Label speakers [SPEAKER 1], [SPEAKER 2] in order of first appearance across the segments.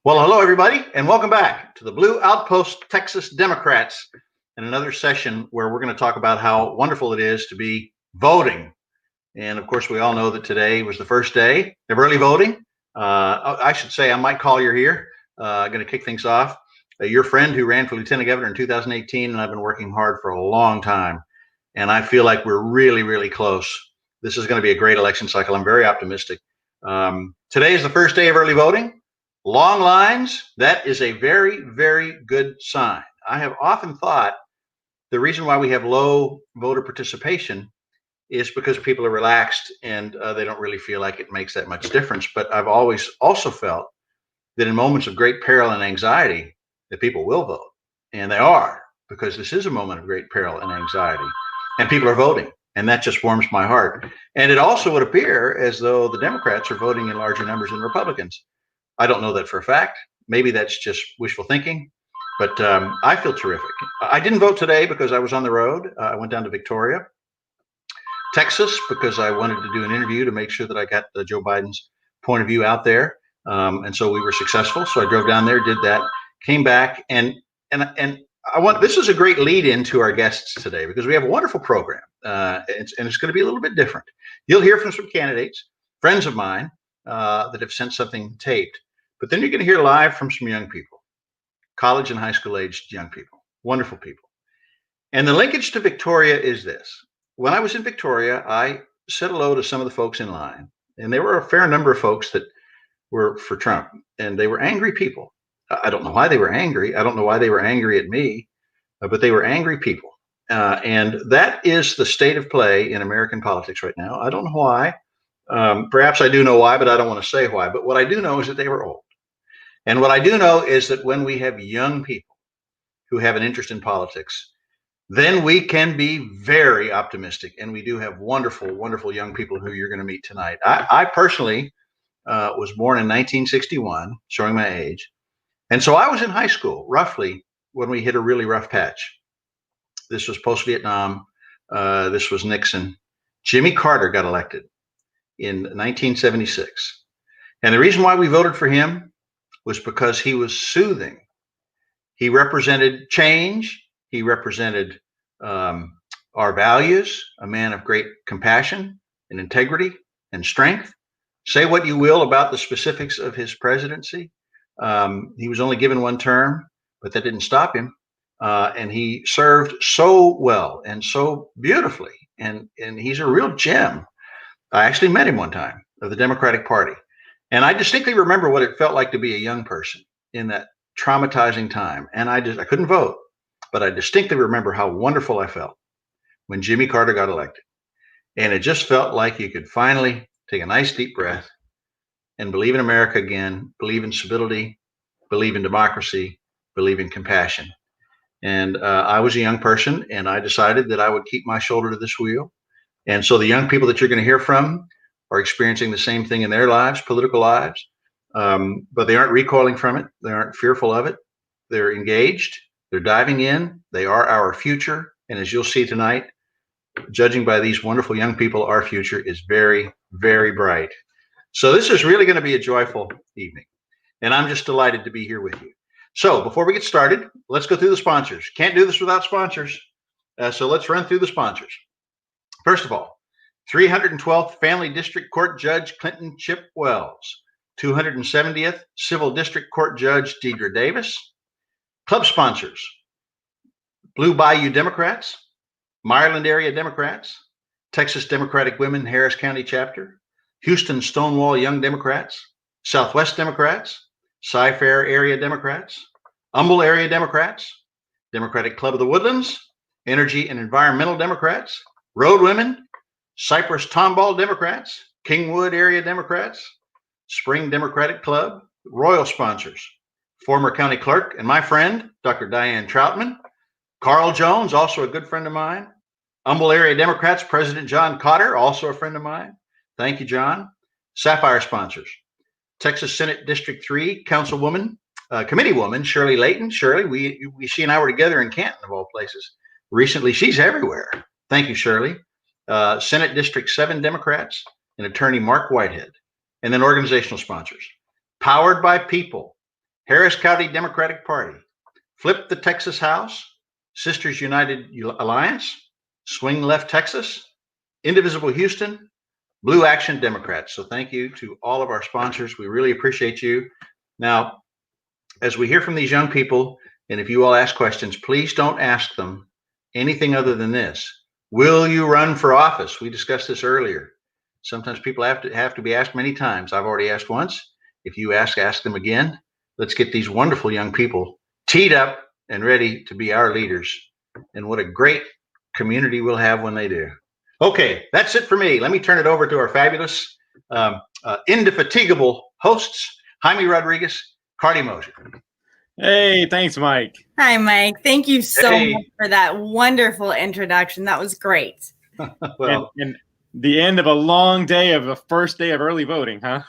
[SPEAKER 1] Well, hello, everybody, and welcome back to the Blue Outpost Texas Democrats in another session where we're going to talk about how wonderful it is to be voting. And of course, we all know that today was the first day of early voting. I should say, I Mike Collier here, going to kick things off. Your friend who ran for lieutenant governor in 2018, and I've been working hard for a long time. And I feel like we're really, really close. This is going to be a great election cycle. I'm very optimistic. Today is the first day of early voting. Long lines, that is a very, very good sign. I have often thought the reason why we have low voter participation is because people are relaxed and they don't really feel like it makes that much difference. But I've always also felt that in moments of great peril and anxiety, that people will vote. And they are, because this is a moment of great peril and anxiety. And people are voting. And that just warms my heart. And it also would appear as though the Democrats are voting in larger numbers than Republicans. I don't know that for a fact. Maybe that's just wishful thinking, but I feel terrific. I didn't vote today because I was on the road. I went down to Victoria, Texas, because I wanted to do an interview to make sure that I got Joe Biden's point of view out there. And so we were successful. So I drove down there, did that, came back, and I want, this is a great lead in to our guests today because we have a wonderful program, and it's going to be a little bit different. You'll hear from some candidates, friends of mine, that have sent something taped. But then you're going to hear live from some young people, college and high school aged young people, wonderful people. And the linkage to Victoria is this. When I was in Victoria, I said hello to some of the folks in line, and there were a fair number of folks that were for Trump, and they were angry people. I don't know why they were angry. I don't know why they were angry at me, but they were angry people. And that is the state of play in American politics right now. I don't know why. Perhaps I do know why, but I don't want to say why. But what I do know is that they were old. And what I do know is that when we have young people who have an interest in politics, then we can be very optimistic. And we do have wonderful, wonderful young people who you're going to meet tonight. I personally was born in 1961, showing my age. And so I was in high school, roughly, when we hit a really rough patch. This was post-Vietnam. This was Nixon. Jimmy Carter got elected in 1976. And the reason why we voted for him was because he was soothing. He represented change. He represented our values, a man of great compassion and integrity and strength. Say what you will about the specifics of his presidency. He was only given one term, but that didn't stop him. And he served so well and so beautifully. And he's a real gem. I actually met him one time of the Democratic Party. And I distinctly remember what it felt like to be a young person in that traumatizing time. And I couldn't vote, but I distinctly remember how wonderful I felt when Jimmy Carter got elected. And it just felt like you could finally take a nice deep breath and believe in America again, believe in civility, believe in democracy, believe in compassion. And I was a young person, and I decided that I would keep my shoulder to this wheel. And so the young people that you're going to hear from are experiencing the same thing in their lives, political lives, but they aren't recoiling from it. They aren't fearful of it. They're engaged. They're diving in. They are our future. And as you'll see tonight, judging by these wonderful young people, our future is very, very bright. So this is really going to be a joyful evening. And I'm just delighted to be here with you. So before we get started, let's go through the sponsors. Can't do this without sponsors. So let's run through the sponsors. First of all, 312th Family District Court Judge Clinton Chip Wells, 270th Civil District Court Judge Deidre Davis. Club sponsors, Blue Bayou Democrats, Maryland Area Democrats, Texas Democratic Women Harris County Chapter, Houston Stonewall Young Democrats, Southwest Democrats, Cy-Fair Area Democrats, Humble Area Democrats, Democratic Club of the Woodlands, Energy and Environmental Democrats, Road Women, Cypress Tomball Democrats, Kingwood Area Democrats, Spring Democratic Club, Royal sponsors, former county clerk and my friend, Dr. Diane Troutman, Carl Jones, also a good friend of mine, Humble Area Democrats, President John Cotter, also a friend of mine. Thank you, John. Sapphire sponsors, Texas Senate District 3 Councilwoman, Committee Woman, Shirley Layton. Shirley, she and I were together in Canton, of all places. Recently, she's everywhere. Thank you, Shirley. Senate District 7 Democrats, and attorney Mark Whitehead. And then organizational sponsors, Powered by People, Harris County Democratic Party, Flip the Texas House, Sisters United Alliance, Swing Left Texas, Indivisible Houston, Blue Action Democrats. So thank you to all of our sponsors. We really appreciate you. Now, as we hear from these young people, and if you all ask questions, please don't ask them anything other than this. Will you run for office? We discussed this earlier. Sometimes people have to be asked many times. I've already asked once. If you ask them again. Let's get these wonderful young people teed up and ready to be our leaders. And what a great community we'll have when they do. Okay, that's it for me. Let me turn it over to our fabulous, indefatigable hosts, Jaime Rodriguez, Cardi Mosier.
[SPEAKER 2] Hey, thanks, Mike.
[SPEAKER 3] Hi, Mike. Thank you so much for that wonderful introduction. That was great.
[SPEAKER 2] Well, and the end of a long day of the first day of early voting, huh?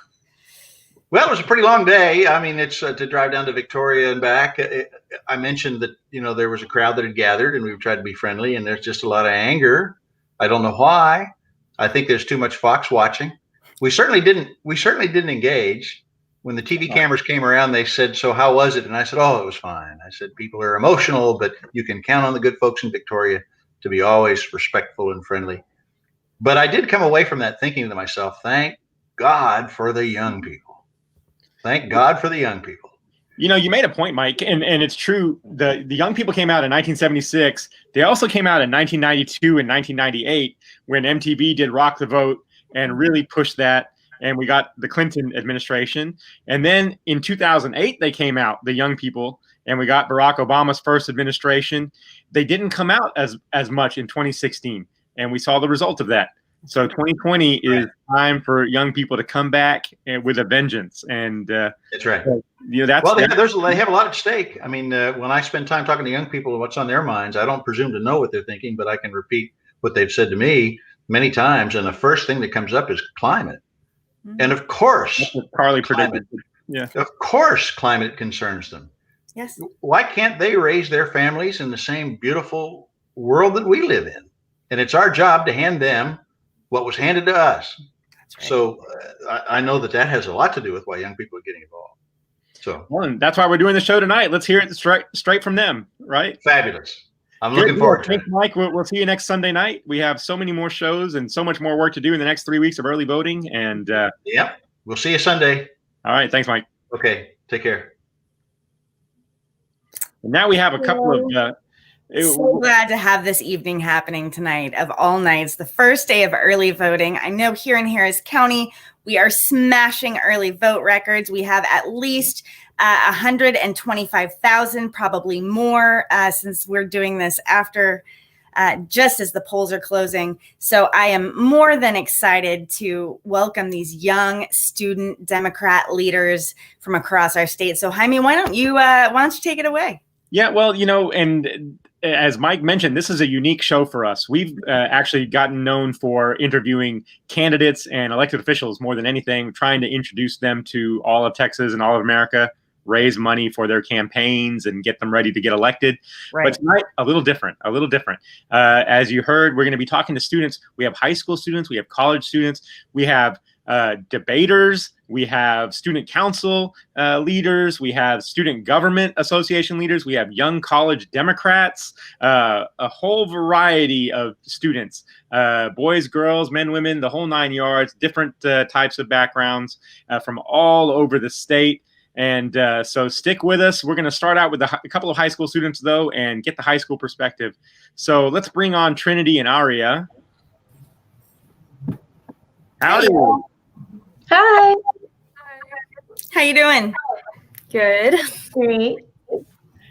[SPEAKER 1] Well, it was a pretty long day. I mean, it's to drive down to Victoria and back. I mentioned that, there was a crowd that had gathered and we tried to be friendly, and there's just a lot of anger. I don't know why. I think there's too much Fox watching. We certainly didn't engage. When the TV cameras came around, they said, "So how was it?" And I said, "Oh, it was fine." I said, "People are emotional, but you can count on the good folks in Victoria to be always respectful and friendly." But I did come away from that thinking to myself, thank God for the young people. Thank God for the young people.
[SPEAKER 2] You made a point, Mike, and it's true. The young people came out in 1976. They also came out in 1992 and 1998 when MTV did Rock the Vote and really pushed that. And we got the Clinton administration. And then in 2008, they came out, the young people, and we got Barack Obama's first administration. They didn't come out as much in 2016. And we saw the result of that. So 2020 is time for young people to come back with a vengeance. And
[SPEAKER 1] that's right.
[SPEAKER 2] They have
[SPEAKER 1] a lot at stake. I mean, when I spend time talking to young people and what's on their minds, I don't presume to know what they're thinking, but I can repeat what they've said to me many times. And the first thing that comes up is climate. Mm-hmm. And of course,
[SPEAKER 2] Carly predicted.
[SPEAKER 1] Yeah. Of course, climate concerns them.
[SPEAKER 3] Yes.
[SPEAKER 1] Why can't they raise their families in the same beautiful world that we live in? And it's our job to hand them what was handed to us. That's right. So I know that has a lot to do with why young people are getting involved. So
[SPEAKER 2] and that's why we're doing the show tonight. Let's hear it straight from them, right?
[SPEAKER 1] Fabulous. I'm looking forward to it.
[SPEAKER 2] Mike, we'll see you next Sunday night. We have so many more shows and so much more work to do in the next 3 weeks of early voting. And
[SPEAKER 1] yep, we'll see you Sunday.
[SPEAKER 2] All right, thanks, Mike.
[SPEAKER 1] Okay, take care.
[SPEAKER 2] And now we have a couple of.
[SPEAKER 3] So glad to have this evening happening tonight of all nights, the first day of early voting. I know here in Harris County, we are smashing early vote records. We have at least 125,000, probably more, since we're doing this after just as the polls are closing. So I am more than excited to welcome these young student Democrat leaders from across our state. So Jaime, why don't you take it away?
[SPEAKER 2] Yeah, well, and as Mike mentioned, this is a unique show for us. We've actually gotten known for interviewing candidates and elected officials more than anything, trying to introduce them to all of Texas and all of America, raise money for their campaigns and get them ready to get elected. Right. But tonight, a little different. As you heard, we're going to be talking to students. We have high school students. We have college students. We have debaters. We have student council leaders. We have student government association leaders. We have young college Democrats, a whole variety of students, boys, girls, men, women, the whole 9 yards, different types of backgrounds from all over the state. And so stick with us. We're going to start out with a couple of high school students, though, and get the high school perspective. So let's bring on Trinity and Aria. Howdy.
[SPEAKER 4] Hi.
[SPEAKER 3] How you doing?
[SPEAKER 4] Good. Great.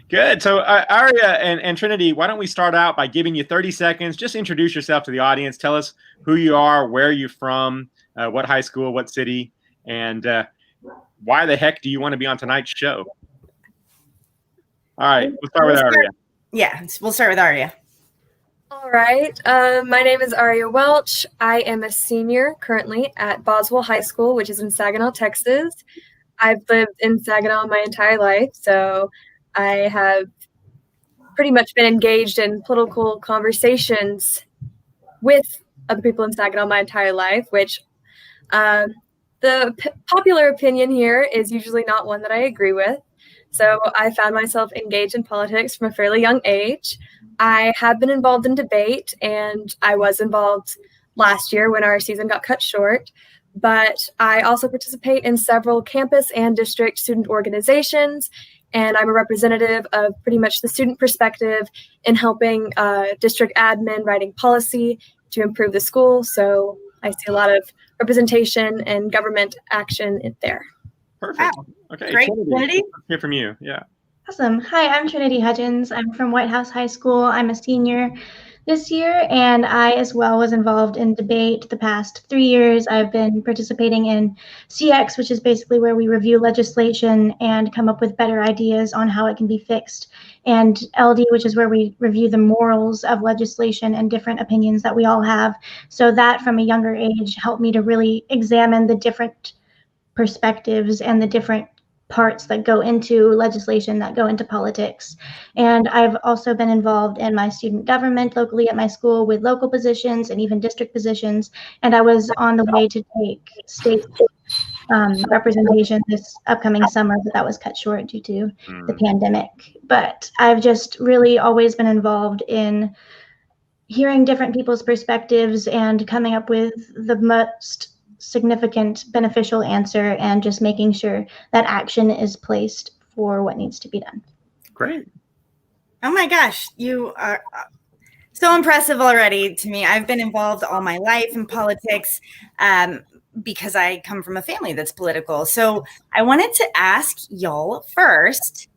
[SPEAKER 2] Good. So Aria and Trinity, why don't we start out by giving you 30 seconds. Just introduce yourself to the audience. Tell us who you are, where you're from, what high school, what city, and why the heck do you want to be on tonight's show? All right. We'll start with Aria.
[SPEAKER 3] Yeah, we'll start with Aria.
[SPEAKER 4] All right. My name is Aria Welch. I am a senior currently at Boswell High School, which is in Saginaw, Texas. I've lived in Saginaw my entire life, so I have pretty much been engaged in political conversations with other people in Saginaw my entire life, which the popular opinion here is usually not one that I agree with. So I found myself engaged in politics from a fairly young age. I have been involved in debate, and I was involved last year when our season got cut short. But I also participate in several campus and district student organizations, and I'm a representative of pretty much the student perspective in helping district admin writing policy to improve the school. So I see a lot of representation and government action in there.
[SPEAKER 2] Perfect.
[SPEAKER 3] Wow.
[SPEAKER 2] Okay.
[SPEAKER 3] Great, Trinity.
[SPEAKER 2] Let's hear from you. Yeah.
[SPEAKER 5] Awesome. Hi, I'm Trinity Hudgens. I'm from White House High School. I'm a senior this year, and I as well was involved in debate the past 3 years. I've been participating in CX, which is basically where we review legislation and come up with better ideas on how it can be fixed, and LD, which is where we review the morals of legislation and different opinions that we all have. So that from a younger age helped me to really examine the different perspectives and the different parts that go into legislation, that go into politics. And I've also been involved in my student government locally at my school with local positions and even district positions. And I was on the way to take state representation this upcoming summer, but that was cut short due to the pandemic. But I've just really always been involved in hearing different people's perspectives and coming up with the most significant beneficial answer, and just making sure that action is placed for what needs to be done.
[SPEAKER 2] Great.
[SPEAKER 3] Oh my gosh, you are so impressive already to me. I've been involved all my life in politics because I come from a family that's political. So I wanted to ask y'all first.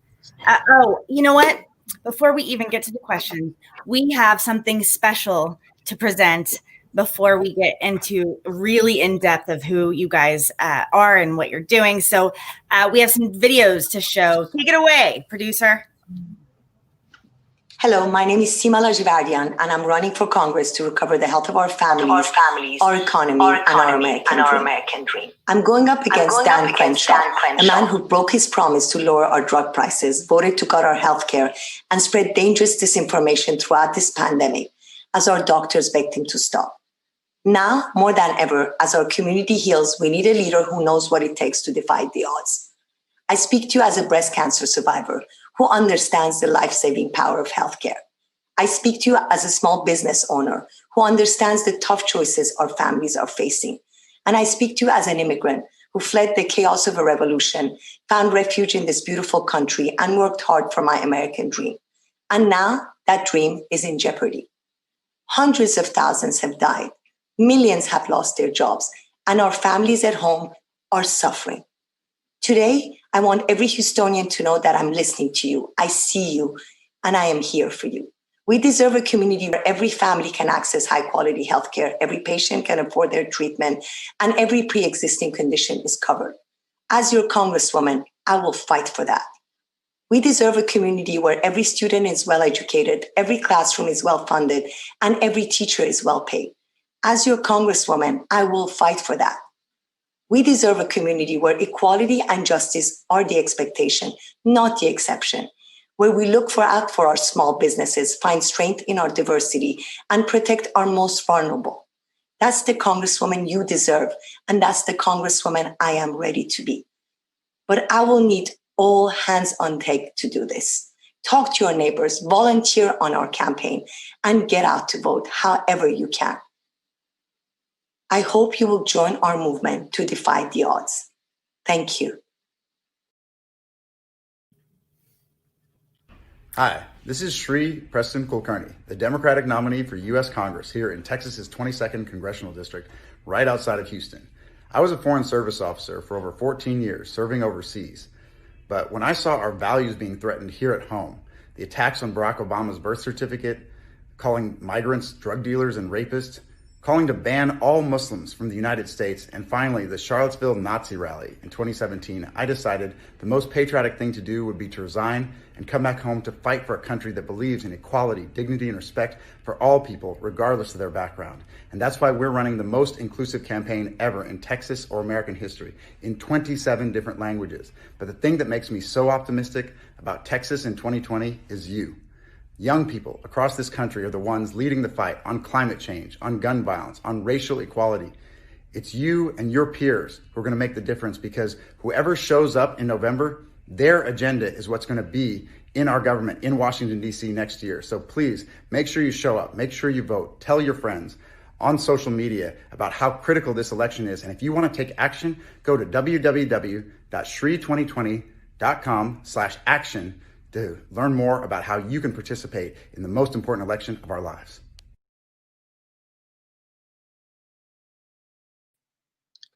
[SPEAKER 3] You know what? Before we even get to the question, we have something special to present before we get into really in depth of who you guys are and what you're doing. So we have some videos to show. Take it away, producer.
[SPEAKER 6] Hello, my name is Seema Lajvardian, and I'm running for Congress to recover the health of our families, our economy, and our American dream. I'm going up against Dan Crenshaw, a man who broke his promise to lower our drug prices, voted to cut our health care, and spread dangerous disinformation throughout this pandemic, as our doctors begged him to stop. Now, more than ever, as our community heals, we need a leader who knows what it takes to defy the odds. I speak to you as a breast cancer survivor who understands the life-saving power of healthcare. I speak to you as a small business owner who understands the tough choices our families are facing. And I speak to you as an immigrant who fled the chaos of a revolution, found refuge in this beautiful country, and worked hard for my American dream. And now that dream is in jeopardy. Hundreds of thousands have died. Millions have lost their jobs, and our families at home are suffering. Today, I want every Houstonian to know that I'm listening to you, I see you, and I am here for you. We deserve a community where every family can access high-quality healthcare, every patient can afford their treatment, and every pre-existing condition is covered. As your Congresswoman, I will fight for that. We deserve a community where every student is well-educated, every classroom is well-funded, and every teacher is well-paid. As your Congresswoman, I will fight for that. We deserve a community where equality and justice are the expectation, not the exception, where we look out for our small businesses, find strength in our diversity, and protect our most vulnerable. That's the Congresswoman you deserve, and that's the Congresswoman I am ready to be. But I will need all hands on deck to do this. Talk to your neighbors, volunteer on our campaign, and get out to vote however you can. I hope you will join our movement to defy the odds. Thank you.
[SPEAKER 7] Hi, this is Sri Preston Kulkarni, the Democratic nominee for U.S. Congress here in Texas's 22nd Congressional District, right outside of Houston. I was a Foreign Service officer for over 14 years, serving overseas. But when I saw our values being threatened here at home, the attacks on Barack Obama's birth certificate, calling migrants drug dealers and rapists, calling to ban all Muslims from the United States, and finally the Charlottesville Nazi rally in 2017, I decided the most patriotic thing to do would be to resign and come back home to fight for a country that believes in equality, dignity, and respect for all people, regardless of their background. And that's why we're running the most inclusive campaign ever in Texas or American history, in 27 different languages. But the thing that makes me so optimistic about Texas in 2020 is you. Young people across this country are the ones leading the fight on climate change, on gun violence, on racial equality. It's you and your peers who are going to make the difference, because whoever shows up in November Their agenda is what's going to be in our government in Washington, D.C. next year. So please make sure you show up, make sure you vote, tell your friends on social media about how critical this election is. And if you want to take action, go to www.shri2020.com/action to learn more about how you can participate in the most important election of our lives.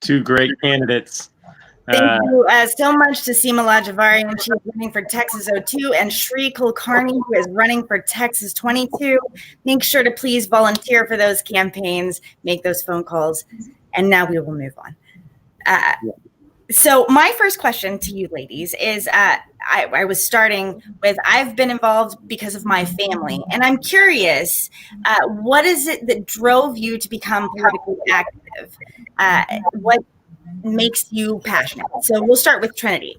[SPEAKER 2] Two great candidates.
[SPEAKER 3] Thank you so much to Seema Lajavarian. She is running for Texas 02, and Shri Kulkarni, who is running for Texas 22. Make sure to please volunteer for those campaigns, make those phone calls, and now we will move on. So my first question to you ladies is, I was starting with, I've been involved because of my family, and I'm curious, what is it that drove you to become politically active? What makes you passionate? So we'll start with Trinity.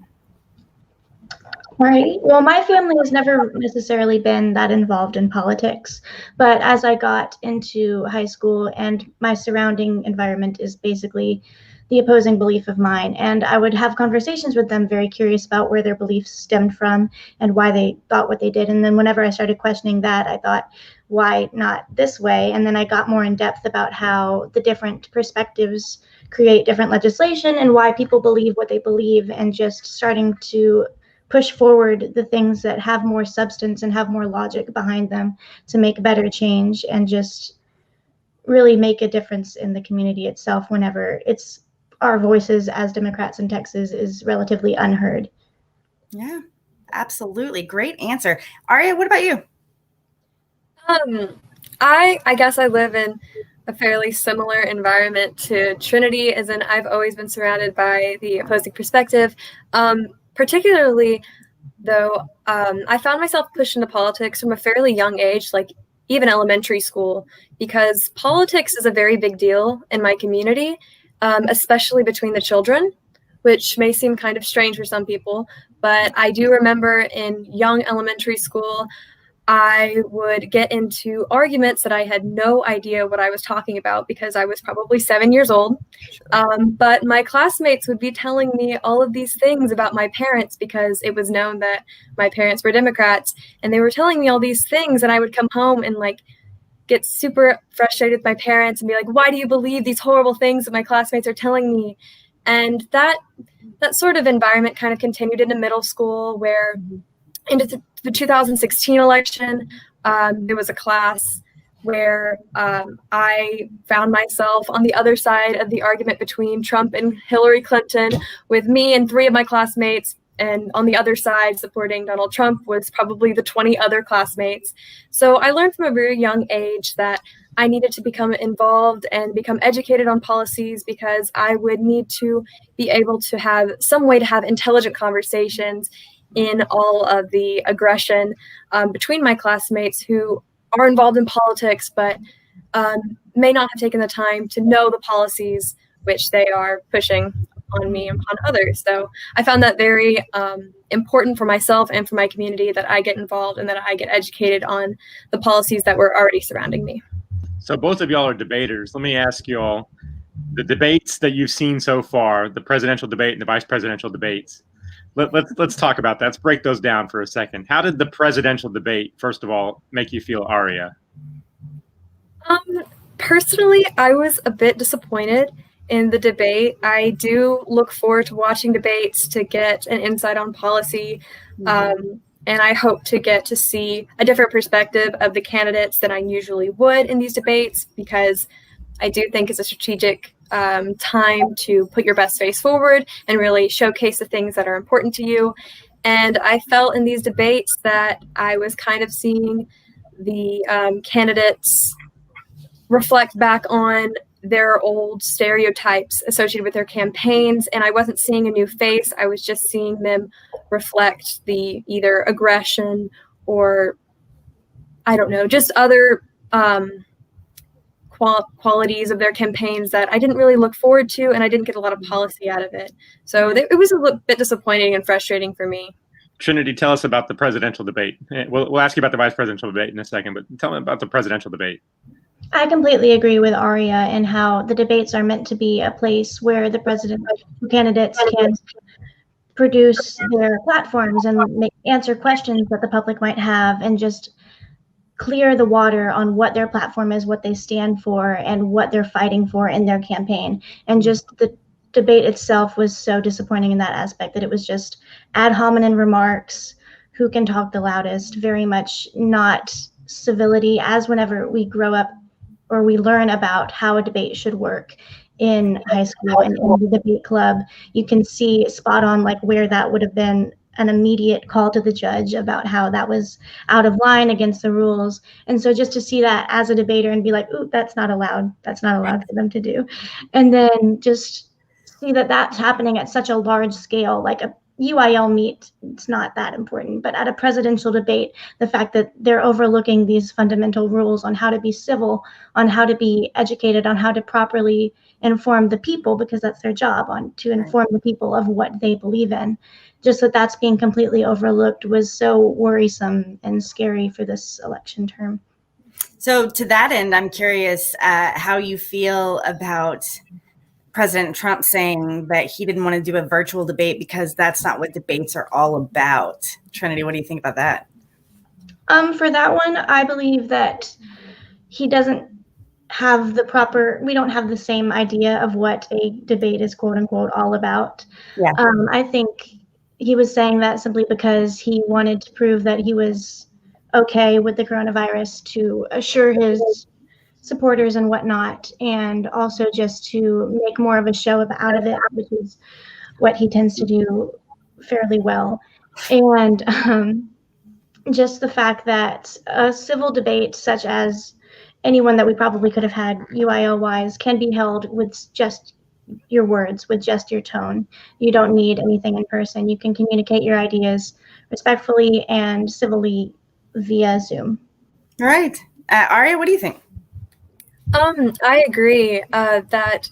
[SPEAKER 5] All right. Well, my family has never necessarily been that involved in politics, but as I got into high school and my surrounding environment is basically the opposing belief of mine, and I would have conversations with them, very curious about where their beliefs stemmed from and why they thought what they did. And then whenever I started questioning that, I thought, why not this way? And then I got more in depth about how the different perspectives create different legislation and why people believe what they believe, and just starting to push forward the things that have more substance and have more logic behind them to make better change and just really make a difference in the community itself whenever it's our voices as Democrats in Texas is relatively unheard.
[SPEAKER 3] Yeah, absolutely. Great answer. Aria, what about you?
[SPEAKER 4] I guess I live in a fairly similar environment to Trinity, as in I've always been surrounded by the opposing perspective. Particularly, though, I found myself pushed into politics from a fairly young age, like even elementary school, because politics is a very big deal in my community, especially between the children, which may seem kind of strange for some people. But I do remember in young elementary school, I would get into arguments that I had no idea what I was talking about because I was probably 7 years old. But my classmates would be telling me all of these things about my parents because it was known that my parents were Democrats, and they were telling me all these things, and I would come home and like get super frustrated with my parents and be like, why do you believe these horrible things that my classmates are telling me? And that sort of environment kind of continued into middle school, where into the 2016 election, there was a class where I found myself on the other side of the argument between Trump and Hillary Clinton, with me and 3 of my classmates, and on the other side supporting Donald Trump was probably the 20 other classmates. So I learned from a very young age that I needed to become involved and become educated on policies, because I would need to be able to have some way to have intelligent conversations in all of the aggression between my classmates who are involved in politics, but may not have taken the time to know the policies which they are pushing on me and upon others. So I found that very important for myself and for my community, that I get involved and that I get educated on the policies that were already surrounding me.
[SPEAKER 2] So both of y'all are debaters. Let me ask you all, the debates that you've seen so far, the presidential debate and the vice presidential debates, let's talk about that. Let's break those down for a second. How did the presidential debate, first of all, make you feel, Aria?
[SPEAKER 4] Personally, I was a bit disappointed in the debate. I do look forward to watching debates to get an insight on policy, and I hope to get to see a different perspective of the candidates than I usually would in these debates, because I do think it's a strategic time to put your best face forward and really showcase the things that are important to you. And I felt in these debates that I was kind of seeing the candidates reflect back on their old stereotypes associated with their campaigns, and I wasn't seeing a new face. I was just seeing them reflect the either aggression or, I don't know, just other qualities of their campaigns that I didn't really look forward to, and I didn't get a lot of policy out of it. So it was a little bit disappointing and frustrating for me.
[SPEAKER 2] Trinity, tell us about the presidential debate. We'll ask you about the vice presidential debate in a second, but tell me about the presidential debate.
[SPEAKER 5] I completely agree with Aria in how the debates are meant to be a place where the presidential candidates can produce their platforms and answer questions that the public might have, and just clear the water on what their platform is, what they stand for, and what they're fighting for in their campaign. And just the debate itself was so disappointing in that aspect, that it was just ad hominem remarks, who can talk the loudest, very much not civility, as whenever we grow up or we learn about how a debate should work in high school and in the debate club, you can see spot on like where that would have been an immediate call to the judge about how that was out of line, against the rules. And so just to see that as a debater and be like, ooh, that's not allowed for them to do. And then just see that that's happening at such a large scale, like a UIL meet, it's not that important, but at a presidential debate, the fact that they're overlooking these fundamental rules on how to be civil, on how to be educated, on how to properly inform the people, because that's their job, on to inform the people of what they believe in. Just that that's being completely overlooked was so worrisome and scary for this election term.
[SPEAKER 3] So to that end, I'm curious how you feel about President Trump saying that he didn't want to do a virtual debate because that's not what debates are all about. Trinity, what do you think about that?
[SPEAKER 5] For that one, I believe that he doesn't have we don't have the same idea of what a debate is, quote unquote, all about.
[SPEAKER 3] Yeah.
[SPEAKER 5] I think he was saying that simply because he wanted to prove that he was okay with the coronavirus, to assure his supporters and whatnot, and also just to make more of a show out of it, which is what he tends to do fairly well. And just the fact that a civil debate, such as anyone that we probably could have had UIL wise, can be held with just your words, with just your tone. You don't need anything in person. You can communicate your ideas respectfully and civilly via Zoom.
[SPEAKER 3] All right. Aria, what do you think?
[SPEAKER 4] I agree that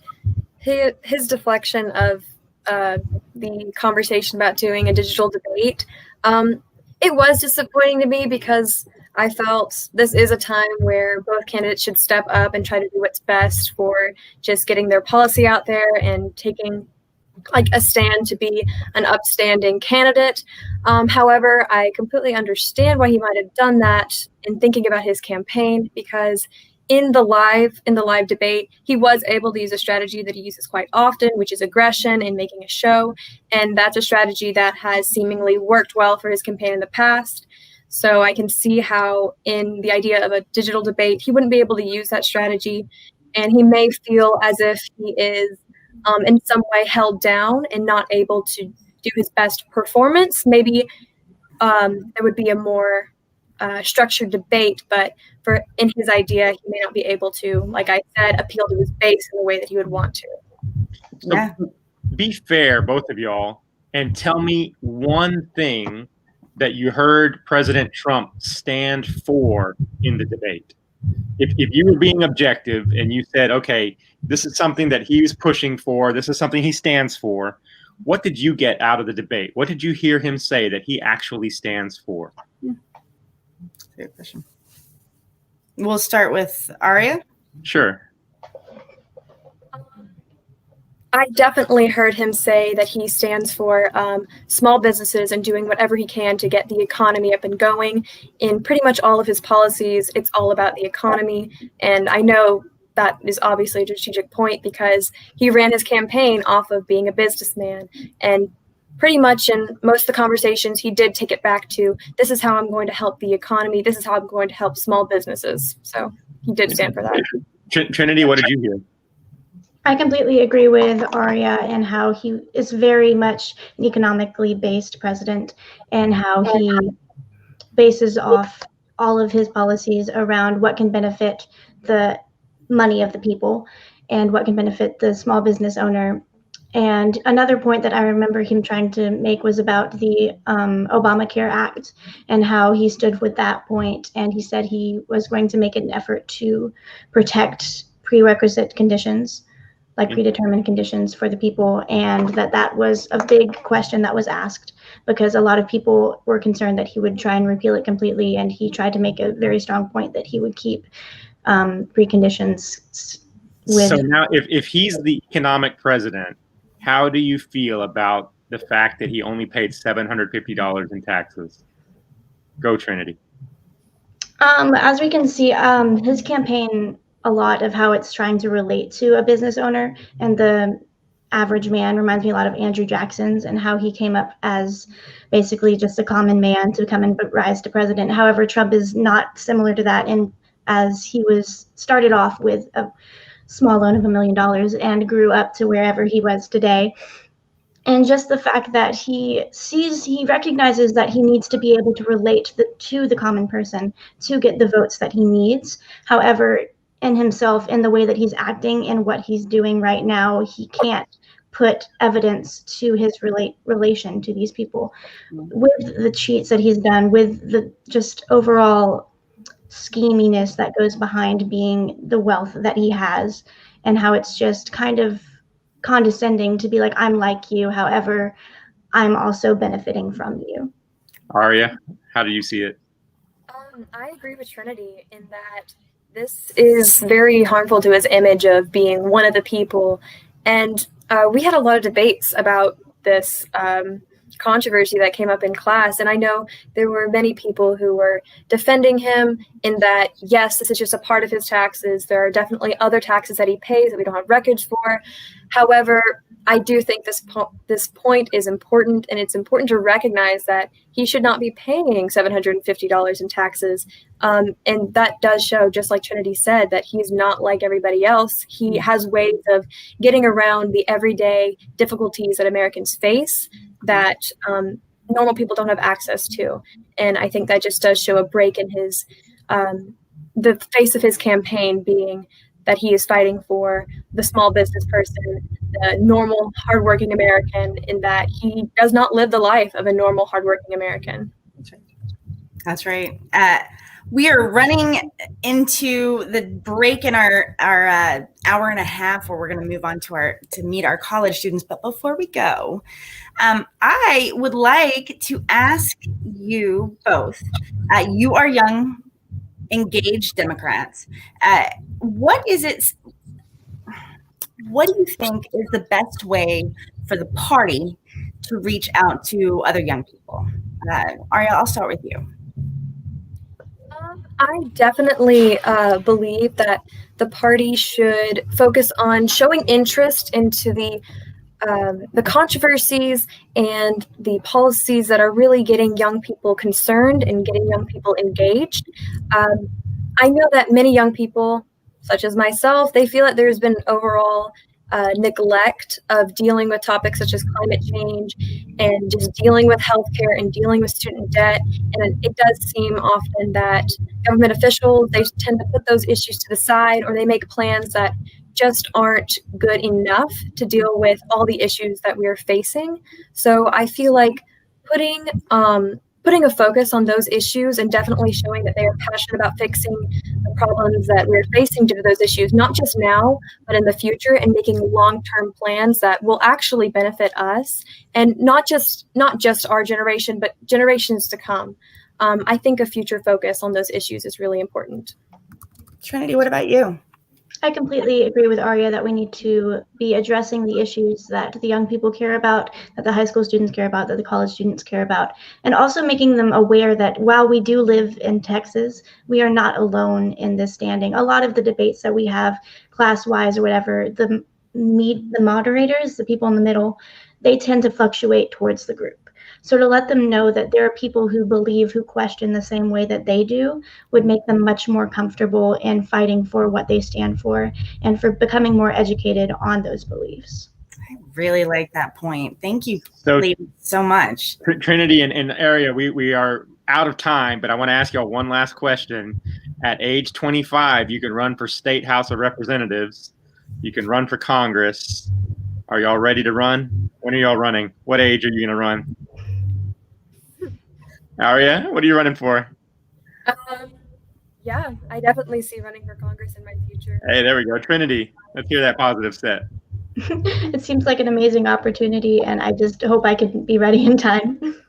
[SPEAKER 4] his deflection of the conversation about doing a digital debate, it was disappointing to me, because I felt this is a time where both candidates should step up and try to do what's best for just getting their policy out there and taking like a stand to be an upstanding candidate. However, I completely understand why he might have done that in thinking about his campaign, because in the live debate, he was able to use a strategy that he uses quite often, which is aggression and making a show. And that's a strategy that has seemingly worked well for his campaign in the past. So I can see how in the idea of a digital debate, he wouldn't be able to use that strategy. And he may feel as if he is in some way held down and not able to do his best performance. Maybe there would be a more structured debate, but in his idea, he may not be able to, like I said, appeal to his base in the way that he would want to.
[SPEAKER 2] So be fair, both of y'all, and tell me one thing that you heard President Trump stand for in the debate. If you were being objective and you said, okay, this is something that he's pushing for, this is something he stands for, what did you get out of the debate? What did you hear him say that he actually stands for?
[SPEAKER 3] Good question. We'll start with Aria.
[SPEAKER 2] Sure.
[SPEAKER 4] I definitely heard him say that he stands for small businesses and doing whatever he can to get the economy up and going. In pretty much all of his policies, it's all about the economy. And I know that is obviously a strategic point, because he ran his campaign off of being a businessman. And pretty much in most of the conversations, he did take it back to, this is how I'm going to help the economy. This is how I'm going to help small businesses. So he did stand for that.
[SPEAKER 2] Trinity, what did you hear?
[SPEAKER 5] I completely agree with Aria, and how he is very much an economically based president, and how he bases off all of his policies around what can benefit the money of the people and what can benefit the small business owner. And another point that I remember him trying to make was about the Obamacare Act, and how he stood with that point. And he said he was going to make an effort to protect prerequisite conditions, like predetermined conditions for the people. And that was a big question that was asked, because a lot of people were concerned that he would try and repeal it completely. And he tried to make a very strong point that he would keep preconditions with.
[SPEAKER 2] So now if he's the economic president, how do you feel about the fact that he only paid $750 in taxes? Go Trinity.
[SPEAKER 5] As we can see, his campaign, a lot of how it's trying to relate to a business owner and the average man reminds me a lot of Andrew Jackson's and how he came up as basically just a common man to come and rise to president. However, Trump is not similar to that, and as he was started off with a small loan of $1 million and grew up to wherever he was today. And just the fact that he recognizes that he needs to be able to relate to the common person to get the votes that he needs. However, in himself, in the way that he's acting and what he's doing right now, he can't put evidence to his relation to these people. With the cheats that he's done, with the just overall scheminess that goes behind being the wealth that he has, and how it's just kind of condescending to be like, I'm like you, however, I'm also benefiting from you.
[SPEAKER 2] Aria, how do you see it?
[SPEAKER 4] I agree with Trinity in that this is very harmful to his image of being one of the people. And we had a lot of debates about this controversy that came up in class. And I know there were many people who were defending him in that, yes, this is just a part of his taxes. There are definitely other taxes that he pays that we don't have records for. However, I do think this point is important, and it's important to recognize that he should not be paying $750 in taxes. And that does show, just like Trinity said, that he's not like everybody else. He has ways of getting around the everyday difficulties that Americans face that normal people don't have access to. And I think that just does show a break in his, the face of his campaign being that he is fighting for the small business person, the normal, hardworking American, in that he does not live the life of a normal, hardworking American.
[SPEAKER 3] That's right. We are running into the break in our hour and a half where we're going to move on to meet our college students. But before we go, I would like to ask you both. You are young, engaged Democrats. What do you think is the best way for the party to reach out to other young people? Aria, I'll start with you.
[SPEAKER 4] I definitely believe that the party should focus on showing interest into the controversies and the policies that are really getting young people concerned and getting young people engaged. I know that many young people, such as myself, they feel that there's been overall neglect of dealing with topics such as climate change and just dealing with healthcare and dealing with student debt. And it does seem often that government officials, they tend to put those issues to the side, or they make plans that just aren't good enough to deal with all the issues that we're facing. So I feel like putting a focus on those issues and definitely showing that they are passionate about fixing the problems that we're facing due to those issues, not just now, but in the future, and making long-term plans that will actually benefit us and not just our generation, but generations to come. I think a future focus on those issues is really important.
[SPEAKER 3] Trinity, what about you?
[SPEAKER 5] I completely agree with Aria that we need to be addressing the issues that the young people care about, that the high school students care about, that the college students care about, and also making them aware that while we do live in Texas, we are not alone in this standing. A lot of the debates that we have class-wise or whatever, the moderators, the people in the middle, they tend to fluctuate towards the group. So to let them know that there are people who believe, who question the same way that they do, would make them much more comfortable in fighting for what they stand for and for becoming more educated on those beliefs.
[SPEAKER 3] I really like that point. Thank you so much.
[SPEAKER 2] Trinity and Aria, we are out of time, but I want to ask y'all one last question. At age 25, you can run for State House of Representatives. You can run for Congress. Are y'all ready to run? When are y'all running? What age are you going to run? Aria, what are you running for?
[SPEAKER 4] Yeah, I definitely see running for Congress in my future.
[SPEAKER 2] Hey, there we go. Trinity, let's hear that positive set.
[SPEAKER 5] It seems like an amazing opportunity, and I just hope I can be ready in time.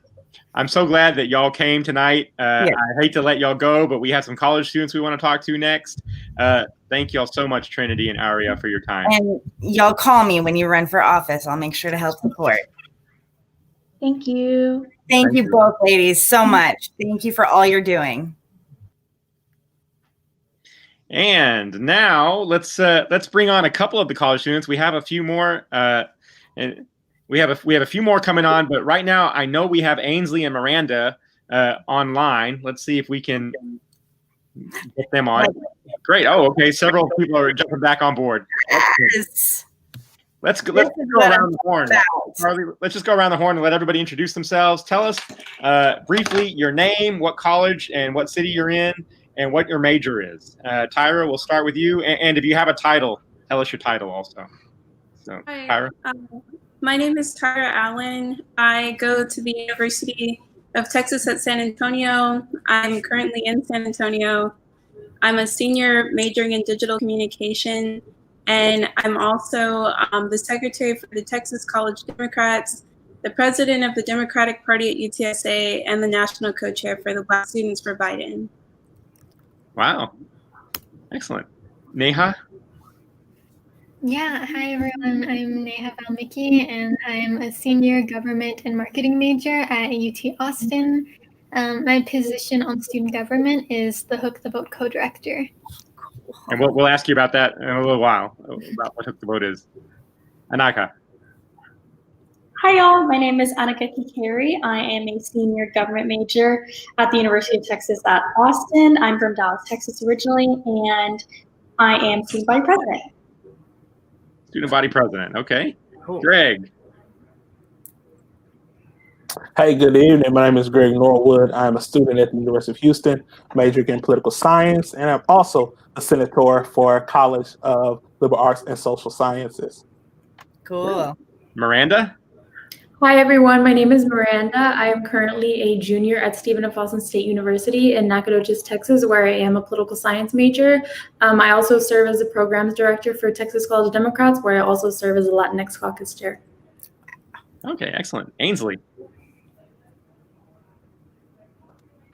[SPEAKER 2] I'm so glad that y'all came tonight. I hate to let y'all go, but we have some college students we want to talk to next. Thank y'all so much, Trinity and Aria, for your time.
[SPEAKER 3] And y'all call me when you run for office. I'll make sure to help support.
[SPEAKER 5] Thank you.
[SPEAKER 3] Thank you both, ladies, so much. Thank you for all you're doing.
[SPEAKER 2] And now let's bring on a couple of the college students. We have a few more, and we have a few more coming on. But right now, I know we have Ainsley and Miranda online. Let's see if we can get them on. Great. Oh, okay. Several people are jumping back on board. Let's go around the horn. Carly, let's just go around the horn and let everybody introduce themselves. Tell us briefly your name, what college and what city you're in, and what your major is. Tyra, we'll start with you. And if you have a title, tell us your title also. So,
[SPEAKER 8] Hi,
[SPEAKER 2] Tyra.
[SPEAKER 8] my name is Tyra Allen. I go to the University of Texas at San Antonio. I'm currently in San Antonio. I'm a senior majoring in digital communication, and I'm also the secretary for the Texas College Democrats, the president of the Democratic Party at UTSA, and the national co-chair for the Black Students for Biden.
[SPEAKER 2] Wow. Excellent. Neha?
[SPEAKER 9] Yeah, hi everyone. I'm Neha Valmiki, and I'm a senior government and marketing major at UT Austin. My position on student government is the Hook the Vote co-director.
[SPEAKER 2] And we'll ask you about that in a little while, about what Hook the Vote is. Anaka.
[SPEAKER 10] Hi, y'all. My name is Annika Kikari. I am a senior government major at the University of Texas at Austin. I'm from Dallas, Texas originally, and I am student body president.
[SPEAKER 2] Student body president. Okay. Cool. Greg.
[SPEAKER 11] Hey, good evening. My name is Greg Norwood. I'm a student at the University of Houston, majoring in political science, and I'm also a senator for College of Liberal Arts and Social Sciences.
[SPEAKER 3] Cool.
[SPEAKER 2] Miranda?
[SPEAKER 10] Hi, everyone. My name is Miranda. I am currently a junior at Stephen F. Austin State University in Nacogdoches, Texas, where I am a political science major. I also serve as the programs director for Texas College Democrats, where I also serve as a Latinx caucus chair.
[SPEAKER 2] Okay, excellent. Ainsley.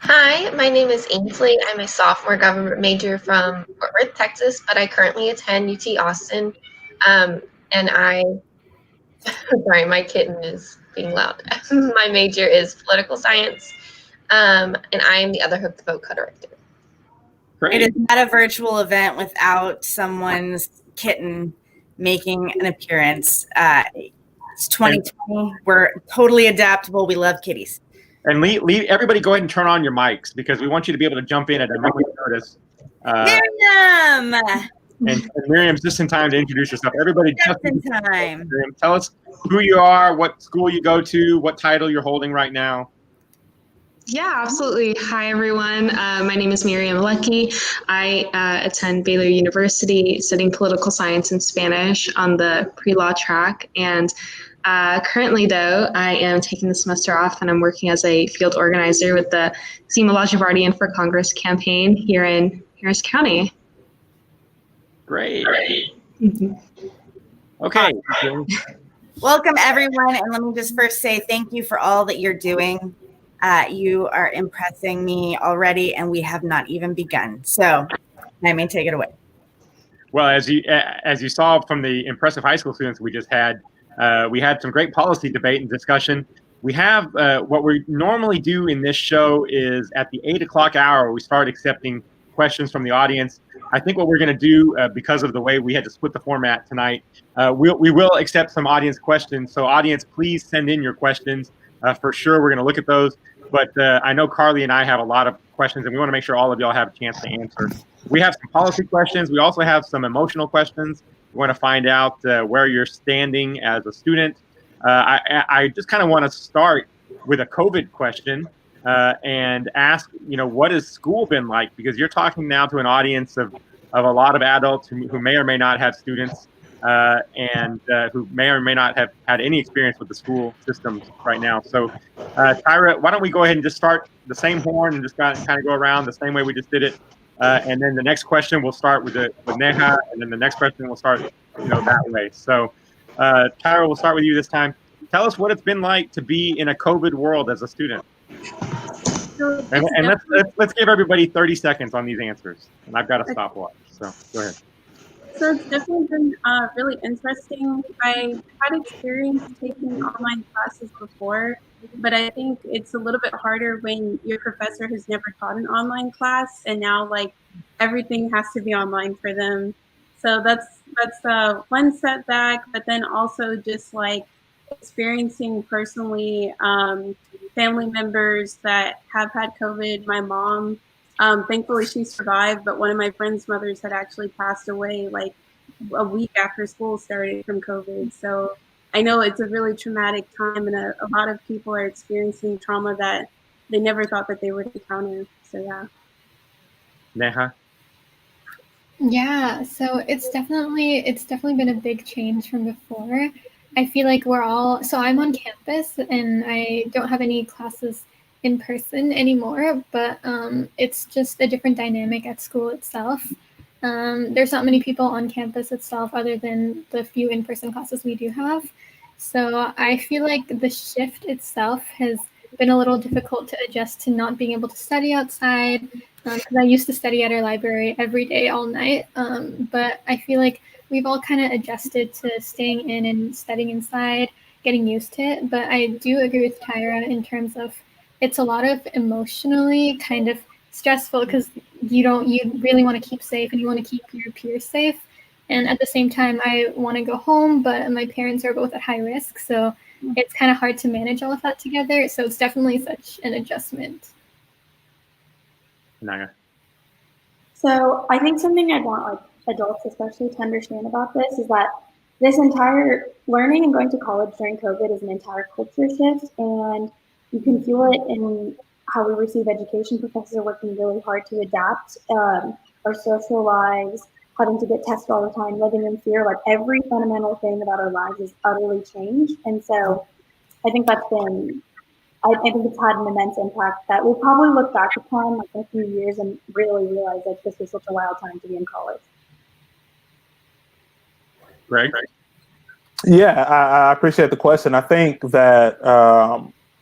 [SPEAKER 12] Hi, my name is Ainsley. I'm a sophomore government major from Fort Worth, Texas, but I currently attend UT Austin. And sorry, my kitten is being loud. My major is political science, and I am the other Hook the Vote co-director.
[SPEAKER 3] It is not a virtual event without someone's kitten making an appearance. It's 2020. We're totally adaptable. We love kitties.
[SPEAKER 2] And everybody go ahead and turn on your mics because we want you to be able to jump in at a moment's notice.
[SPEAKER 3] Miriam!
[SPEAKER 2] And Miriam's just in time to introduce yourself. Everybody
[SPEAKER 3] just in time.
[SPEAKER 2] Miriam, tell us who you are, what school you go to, what title you're holding right now.
[SPEAKER 13] Yeah, absolutely. Hi, everyone. My name is Miriam Lucky. I attend Baylor University studying political science and Spanish on the pre-law track. And currently, though, I am taking the semester off and I'm working as a field organizer with the Seema Ladjevardian for Congress campaign here in Harris County.
[SPEAKER 2] Great. Mm-hmm. Okay.
[SPEAKER 3] Welcome, everyone. And let me just first say thank you for all that you're doing. You are impressing me already, and we have not even begun. So I may take it away.
[SPEAKER 2] Well, as you saw from the impressive high school students we just had, we had some great policy debate and discussion. We have what we normally do in this show is at the 8 o'clock hour, we start accepting questions from the audience. I think what we're going to do, because of the way we had to split the format tonight, we will accept some audience questions. So audience, please send in your questions. For sure, we're going to look at those. But I know Carly and I have a lot of questions, and we want to make sure all of y'all have a chance to answer. We have some policy questions. We also have some emotional questions. We want to find out where you're standing as a student. I just kind of want to start with a COVID question and ask, what has school been like? Because you're talking now to an audience of a lot of adults who may or may not have students and who may or may not have had any experience with the school systems right now. So, Tyra, why don't we go ahead and just start the same horn and just kind of go around the same way we just did it. And then the next question we'll start with Neha, and then the next question we'll start, that way. So, Tyra, we'll start with you this time. Tell us what it's been like to be in a COVID world as a student. And let's give everybody 30 seconds on these answers. And I've got a stopwatch, so go ahead.
[SPEAKER 8] So it's definitely been really interesting. I had experience taking online classes before, but I think it's a little bit harder when your professor has never taught an online class, and now like everything has to be online for them. So that's one setback. But then also just like experiencing personally family members that have had COVID. My mom, thankfully she survived, but one of my friend's mothers had actually passed away like a week after school started from COVID. So I know it's a really traumatic time, and a lot of people are experiencing trauma that they never thought that they would encounter. So yeah.
[SPEAKER 2] Neha?
[SPEAKER 9] Yeah, so it's definitely been a big change from before. I feel like so I'm on campus and I don't have any classes in person anymore, but it's just a different dynamic at school itself. There's not many people on campus itself other than the few in-person classes we do have. So I feel like the shift itself has been a little difficult to adjust to not being able to study outside, because I used to study at our library every day, all night. But I feel like we've all kind of adjusted to staying in and studying inside, getting used to it. But I do agree with Tyra in terms of it's a lot of emotionally kind of stressful, because you really want to keep safe and you want to keep your peers safe. And at the same time, I want to go home, but my parents are both at high risk. So it's kind of hard to manage all of that together. So it's definitely such an adjustment.
[SPEAKER 2] Naya?
[SPEAKER 14] So I think something I'd want like adults especially to understand about this is that this entire learning and going to college during COVID is an entire culture shift, and you can feel it in how we receive education. Professors are working really hard to adapt our social lives, having to get tested all the time, living in fear. Like every fundamental thing about our lives is utterly changed. And so I think I think it's had an immense impact that we'll probably look back upon like in a few years and really realize that this was such a wild time to be in college.
[SPEAKER 2] Greg?
[SPEAKER 11] Yeah, I appreciate the question. I think that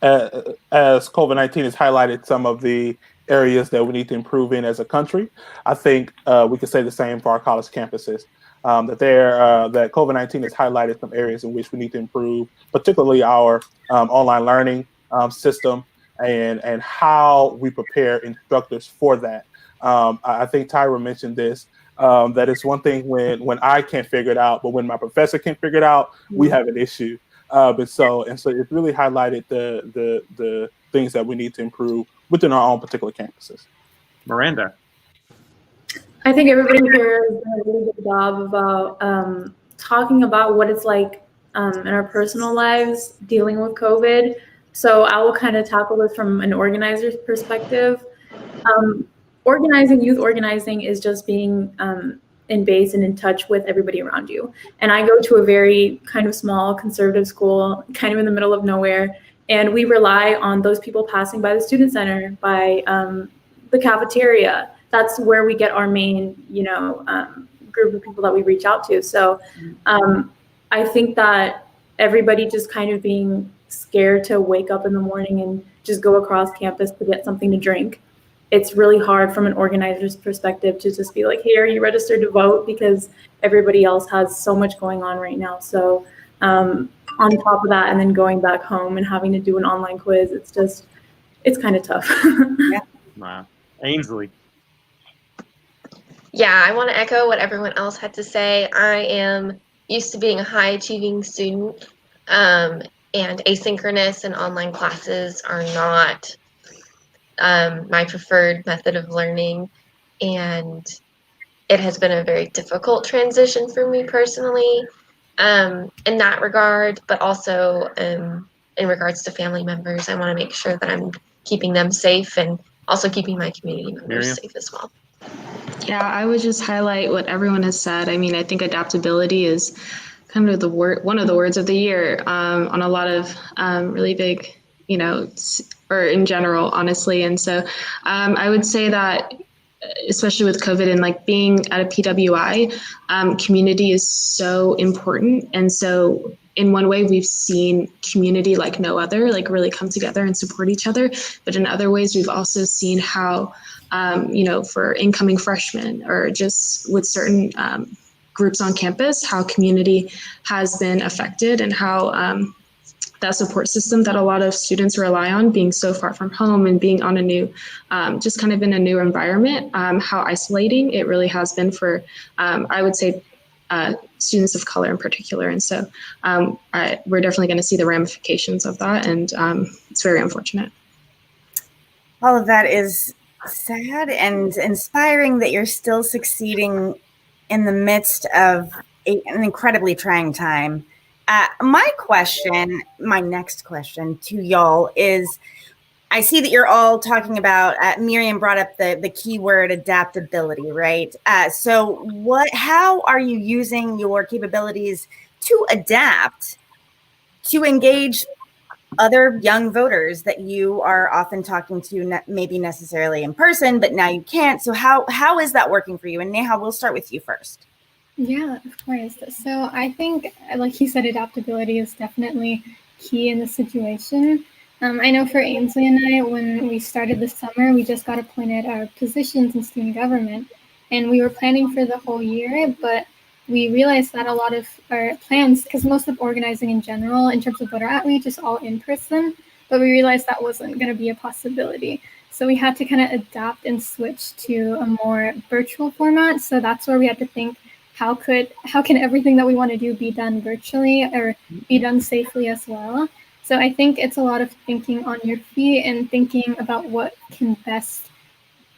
[SPEAKER 11] as COVID-19 has highlighted some of the areas that we need to improve in as a country, I think we could say the same for our college campuses. That COVID-19 has highlighted some areas in which we need to improve, particularly our online learning system and how we prepare instructors for that. I think Tyra mentioned this, that it's one thing when I can't figure it out, but when my professor can't figure it out, we have an issue. So it really highlighted the things that we need to improve within our own particular campuses.
[SPEAKER 2] Miranda?
[SPEAKER 10] I think everybody here has done a really good job about talking about what it's like in our personal lives dealing with COVID. So I will kind of tackle this from an organizer's perspective. Youth organizing is just being in base and in touch with everybody around you. And I go to a very kind of small conservative school, kind of in the middle of nowhere. And we rely on those people passing by the student center, by the cafeteria. That's where we get our main, group of people that we reach out to. So I think that everybody just kind of being scared to wake up in the morning and just go across campus to get something to drink. It's really hard from an organizer's perspective to just be like, hey, are you registered to vote? Because everybody else has so much going on right now. So on top of that, and then going back home and having to do an online quiz, it's kind of tough.
[SPEAKER 3] Yeah.
[SPEAKER 2] Wow. Ainsley?
[SPEAKER 12] Yeah, I want to echo what everyone else had to say. I am used to being a high achieving student, and asynchronous and online classes are not my preferred method of learning. And it has been a very difficult transition for me personally in that regard, but also in regards to family members. I want to make sure that I'm keeping them safe and also keeping my community members safe as well.
[SPEAKER 13] Yeah, I would just highlight what everyone has said. I mean, I think adaptability is kind of one of the words of the year on a lot of really big, or in general, honestly. And so I would say that, especially with COVID and like being at a PWI, community is so important. And so in one way, we've seen community like no other, like really come together and support each other. But in other ways, we've also seen how, for incoming freshmen or just with certain groups on campus, how community has been affected and how that support system that a lot of students rely on, being so far from home and being on a new, just kind of in a new environment, how isolating it really has been for, I would say, students of color in particular. And so we're definitely going to see the ramifications of that. And it's very unfortunate.
[SPEAKER 3] All of that is sad and inspiring that you're still succeeding in the midst of an incredibly trying time. My next question to y'all is, I see that you're all talking about, Miriam brought up the keyword adaptability, right? So how are you using your capabilities to adapt to engage other young voters that you are often talking to, maybe necessarily in person, but now you can't? So how is that working for you? And Neha, we'll start with you first.
[SPEAKER 9] Yeah, of course. So I think, like you said, adaptability is definitely key in this situation. I know for Ainsley and I, when we started this summer, we just got appointed our positions in student government, and we were planning for the whole year, but we realized that a lot of our plans, because most of organizing in general, in terms of voter outreach, is all in person, but we realized that wasn't going to be a possibility. So we had to kind of adapt and switch to a more virtual format. So that's where we had to think, how can everything that we want to do be done virtually or be done safely as well? So I think it's a lot of thinking on your feet and thinking about what can best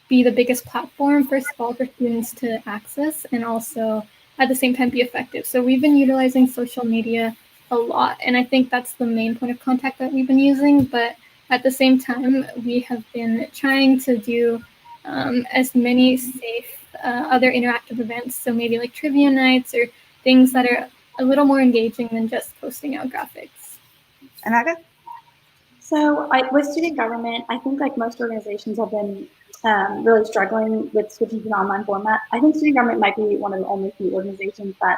[SPEAKER 9] be the biggest platform, first of all, for students to access, and also at the same time be effective. So we've been utilizing social media a lot, and I think that's the main point of contact that we've been using. But at the same time, we have been trying to do as many safe other interactive events. So maybe like trivia nights or things that are a little more engaging than just posting out graphics.
[SPEAKER 3] Anaga?
[SPEAKER 14] So with student government, I think like most organizations have been really struggling with switching to an online format. I think student government might be one of the only few organizations that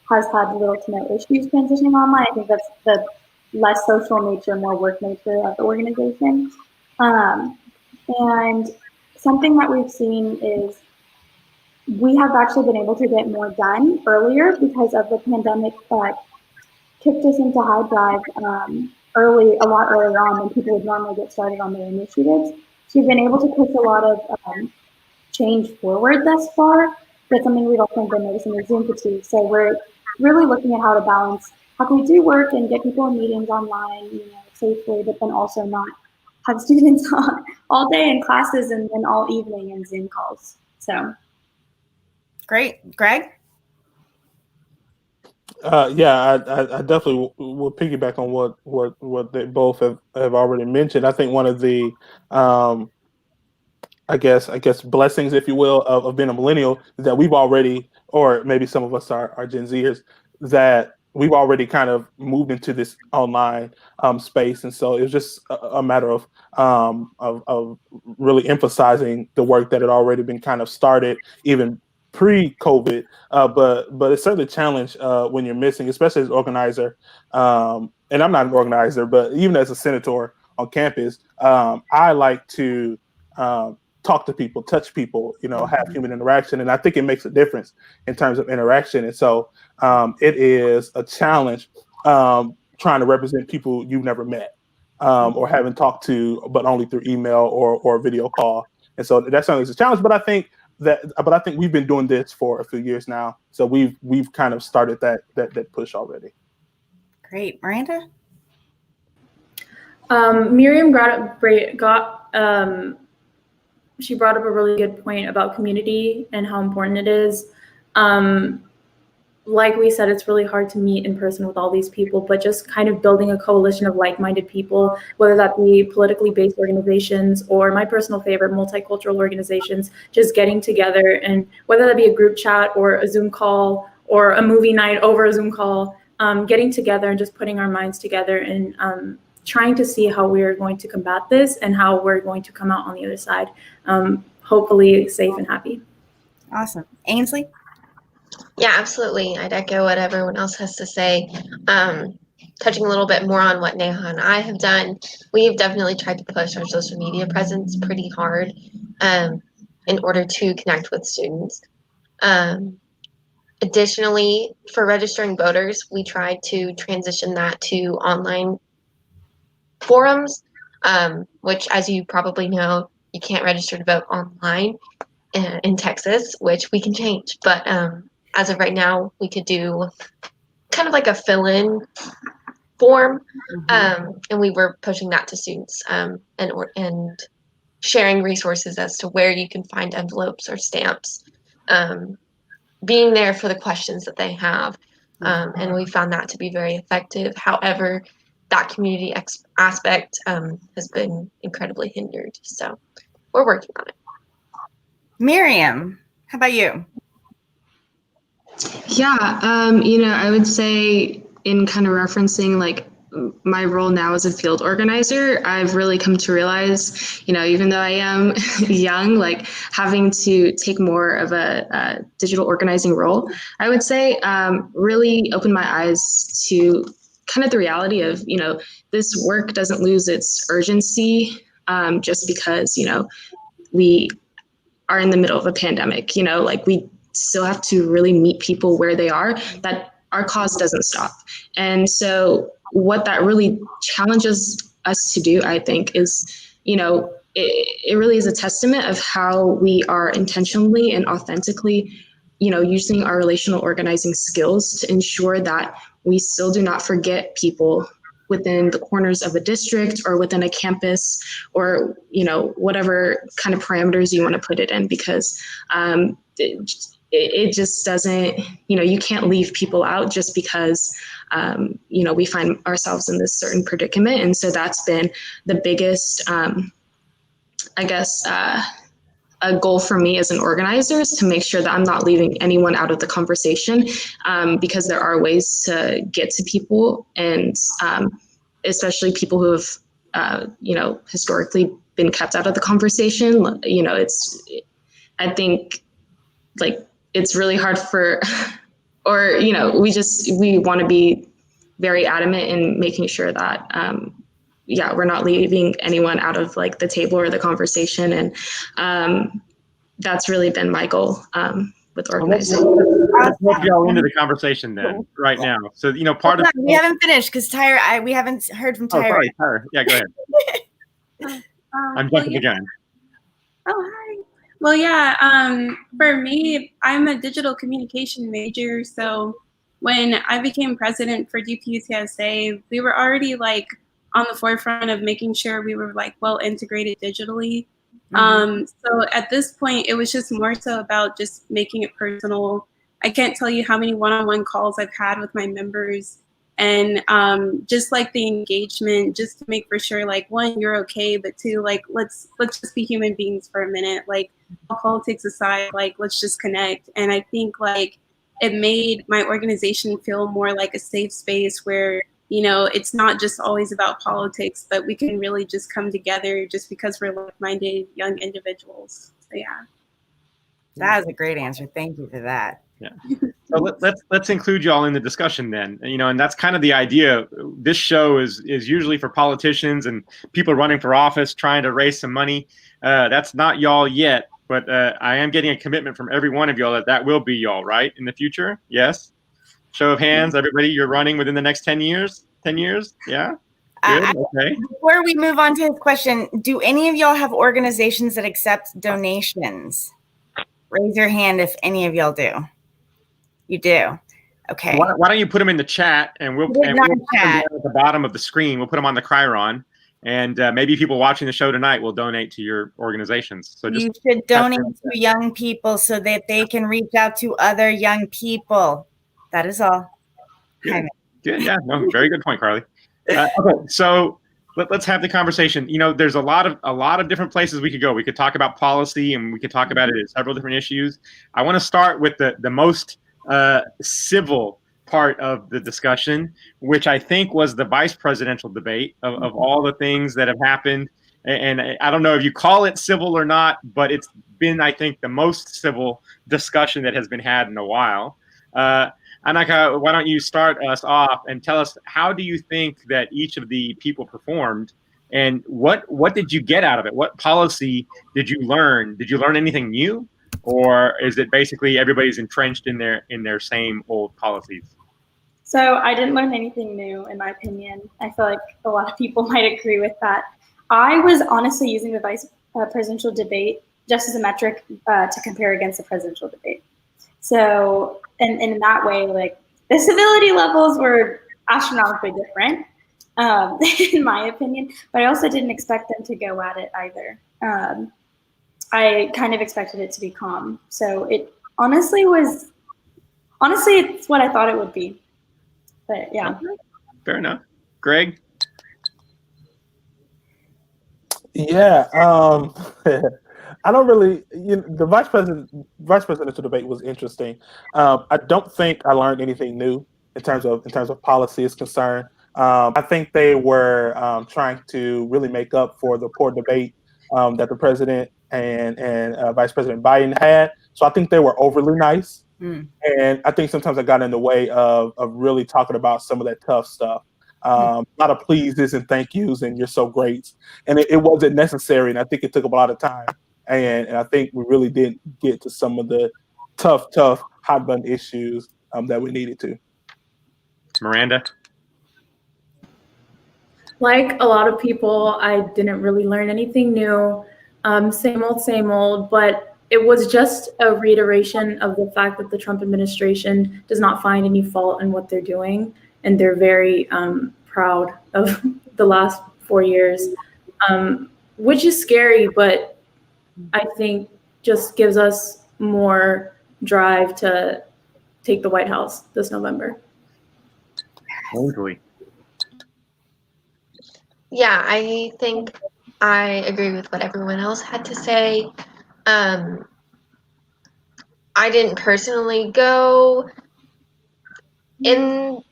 [SPEAKER 14] has had little to no issues transitioning online. I think that's the less social nature, more work nature of the organization. And something that we've seen is we have actually been able to get more done earlier because of the pandemic that kicked us into high drive a lot earlier on than people would normally get started on their initiatives. So we've been able to push a lot of change forward thus far. That's something we've also been noticing with Zoom fatigue. So we're really looking at how to balance how can we do work and get people in meetings online, safely, but then also not have students all day in classes and then all evening in Zoom calls. So
[SPEAKER 3] great. Greg?
[SPEAKER 11] Yeah, I definitely will piggyback on what they both have already mentioned. I think one of the I guess blessings, if you will, of being a millennial is that we've already, or maybe some of us are Gen Zers, that we've already kind of moved into this online space, and so it was just a matter of really emphasizing the work that had already been kind of started even pre-COVID, but it's certainly a challenge when you're missing, especially as an organizer. And I'm not an organizer, but even as a senator on campus, I like to talk to people, touch people, have human interaction. And I think it makes a difference in terms of interaction. And so it is a challenge trying to represent people you've never met or haven't talked to, but only through email or video call. And so that certainly is a challenge. But I think we've been doing this for a few years now. So we've kind of started that push already.
[SPEAKER 3] Great. Miranda?
[SPEAKER 10] Miriam she brought up a really good point about community and how important it is. Like we said, it's really hard to meet in person with all these people, but just kind of building a coalition of like-minded people, whether that be politically based organizations or my personal favorite, multicultural organizations, just getting together, and whether that be a group chat or a Zoom call or a movie night over a Zoom call, getting together and just putting our minds together and trying to see how we're going to combat this and how we're going to come out on the other side, hopefully safe and happy.
[SPEAKER 3] Awesome. Ainsley?
[SPEAKER 12] Yeah, absolutely. I'd echo what everyone else has to say. Touching a little bit more on what Neha and I have done, we've definitely tried to push our social media presence pretty hard in order to connect with students. Additionally, for registering voters, we tried to transition that to online forums, which, as you probably know, you can't register to vote online in Texas, which we can change. But as of right now, we could do kind of like a fill-in form, and we were pushing that to students and sharing resources as to where you can find envelopes or stamps, being there for the questions that they have, and we found that to be very effective. However, that community aspect has been incredibly hindered, so we're working on it.
[SPEAKER 3] Miriam, how about you?
[SPEAKER 13] Yeah, I would say, in kind of referencing like my role now as a field organizer, I've really come to realize, even though I am young, like having to take more of a digital organizing role, I would say really opened my eyes to kind of the reality of, this work doesn't lose its urgency just because, we are in the middle of a pandemic, like we still have to really meet people where they are, that our cause doesn't stop. And so what that really challenges us to do, I think, is, it really is a testament of how we are intentionally and authentically, using our relational organizing skills to ensure that we still do not forget people within the corners of a district or within a campus or, whatever kind of parameters you want to put it in, because it just doesn't, you can't leave people out just because, we find ourselves in this certain predicament. And so that's been the biggest, a goal for me as an organizer, is to make sure that I'm not leaving anyone out of the conversation, because there are ways to get to people, and especially people who have, historically been kept out of the conversation. I think like it's really hard or, we want to be very adamant in making sure that, we're not leaving anyone out of like the table or the conversation. And that's really been my goal with organizing.
[SPEAKER 2] Let's move y'all into the conversation then right now. So, part of
[SPEAKER 3] we haven't finished because Tyra, we haven't heard from Tyra.
[SPEAKER 2] Oh, sorry, Tyra. Yeah, go ahead. I'm jumping again.
[SPEAKER 8] Oh, hi. Well, yeah, for me, I'm a digital communication major. So when I became president for DPUTSA, we were already like on the forefront of making sure we were like well integrated digitally. So at this point, it was just more so about just making it personal. I can't tell you how many one-on-one calls I've had with my members, and just like the engagement, just to make for sure, like, one, you're okay, but two, like, let's just be human beings for a minute. Like, all politics aside, like, let's just connect. And I think like it made my organization feel more like a safe space where, it's not just always about politics, but we can really just come together just because we're like-minded young individuals. So yeah.
[SPEAKER 3] That was a great answer. Thank you for that.
[SPEAKER 2] Yeah. So let's include y'all in the discussion then. And that's kind of the idea. This show is usually for politicians and people running for office trying to raise some money. That's not y'all yet, but I am getting a commitment from every one of y'all that will be y'all, right? In the future? Yes. Show of hands, everybody, you're running within the next 10 years? 10 years? Yeah? Good, okay.
[SPEAKER 3] Before we move on to his question, do any of y'all have organizations that accept donations? Raise your hand if any of y'all do. You do. Okay.
[SPEAKER 2] Why don't you put them in the chat, and we'll put them at the bottom of the screen. We'll put them on the Chyron, and maybe people watching the show tonight will donate to your organizations. So
[SPEAKER 3] you should donate to young people so that they can reach out to other young people. That is all.
[SPEAKER 2] Good. Good. Yeah. No, very good point, Carly. Okay. So let's have the conversation. There's a lot of different places we could go. We could talk about policy, and we could talk about it as several different issues. I want to start with the most civil part of the discussion, which I think was the vice presidential debate of all the things that have happened. And I don't know if you call it civil or not, but it's been, I think, the most civil discussion that has been had in a while. Annika, why don't you start us off and tell us, how do you think that each of the people performed, and what did you get out of it? What policy did you learn? Did you learn anything new, or is it basically everybody's entrenched in their same old policies?
[SPEAKER 14] So I didn't learn anything new, in my opinion. I feel like a lot of people might agree with that. I was honestly using the vice presidential debate just as a metric to compare against the presidential debate. So, and in that way, like the civility levels were astronomically different, in my opinion. But I also didn't expect them to go at it either. I kind of expected it to be calm. So it honestly it's what I thought it would be. But yeah.
[SPEAKER 2] Fair enough. Greg?
[SPEAKER 11] Yeah, I don't really. The vice presidential debate was interesting. I don't think I learned anything new in terms of policy is concerned. I think they were trying to really make up for the poor debate that the president and Vice President Biden had. So I think they were overly nice. And I think sometimes I got in the way of really talking about some of that tough stuff. A lot of pleases and thank yous and you're so great. And it wasn't necessary. And I think it took up a lot of time. And I think we really didn't get to some of the tough hot button issues that we needed to.
[SPEAKER 2] Miranda?
[SPEAKER 10] Like a lot of people, I didn't really learn anything new. Same old, but it was just a reiteration of the fact that the Trump administration does not find any fault in what they're doing. And they're very proud of the last 4 years, which is scary, but I think just gives us more drive to take the White House this November.
[SPEAKER 2] Totally.
[SPEAKER 12] Yeah, I think I agree with what everyone else had to say. I didn't personally go in.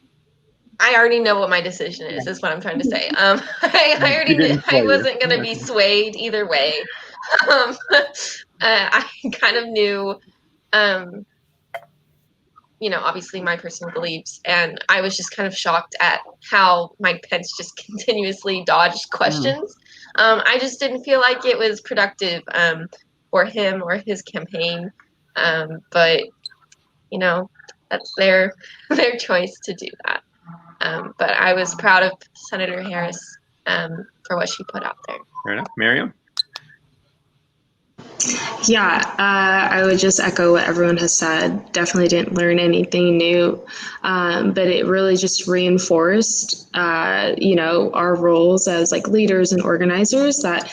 [SPEAKER 12] I already know what my decision is what I'm trying to say. I already knew I wasn't going to be swayed either way. I kind of knew, obviously my personal beliefs, and I was just kind of shocked at how Mike Pence just continuously dodged questions. I just didn't feel like it was productive for him or his campaign. But, that's their choice to do that. But I was proud of Senator Harris for what she put out there.
[SPEAKER 2] Fair enough. Miriam?
[SPEAKER 13] Yeah, I would just echo what everyone has said. Definitely didn't learn anything new, but it really just reinforced, our roles as like leaders and organizers that,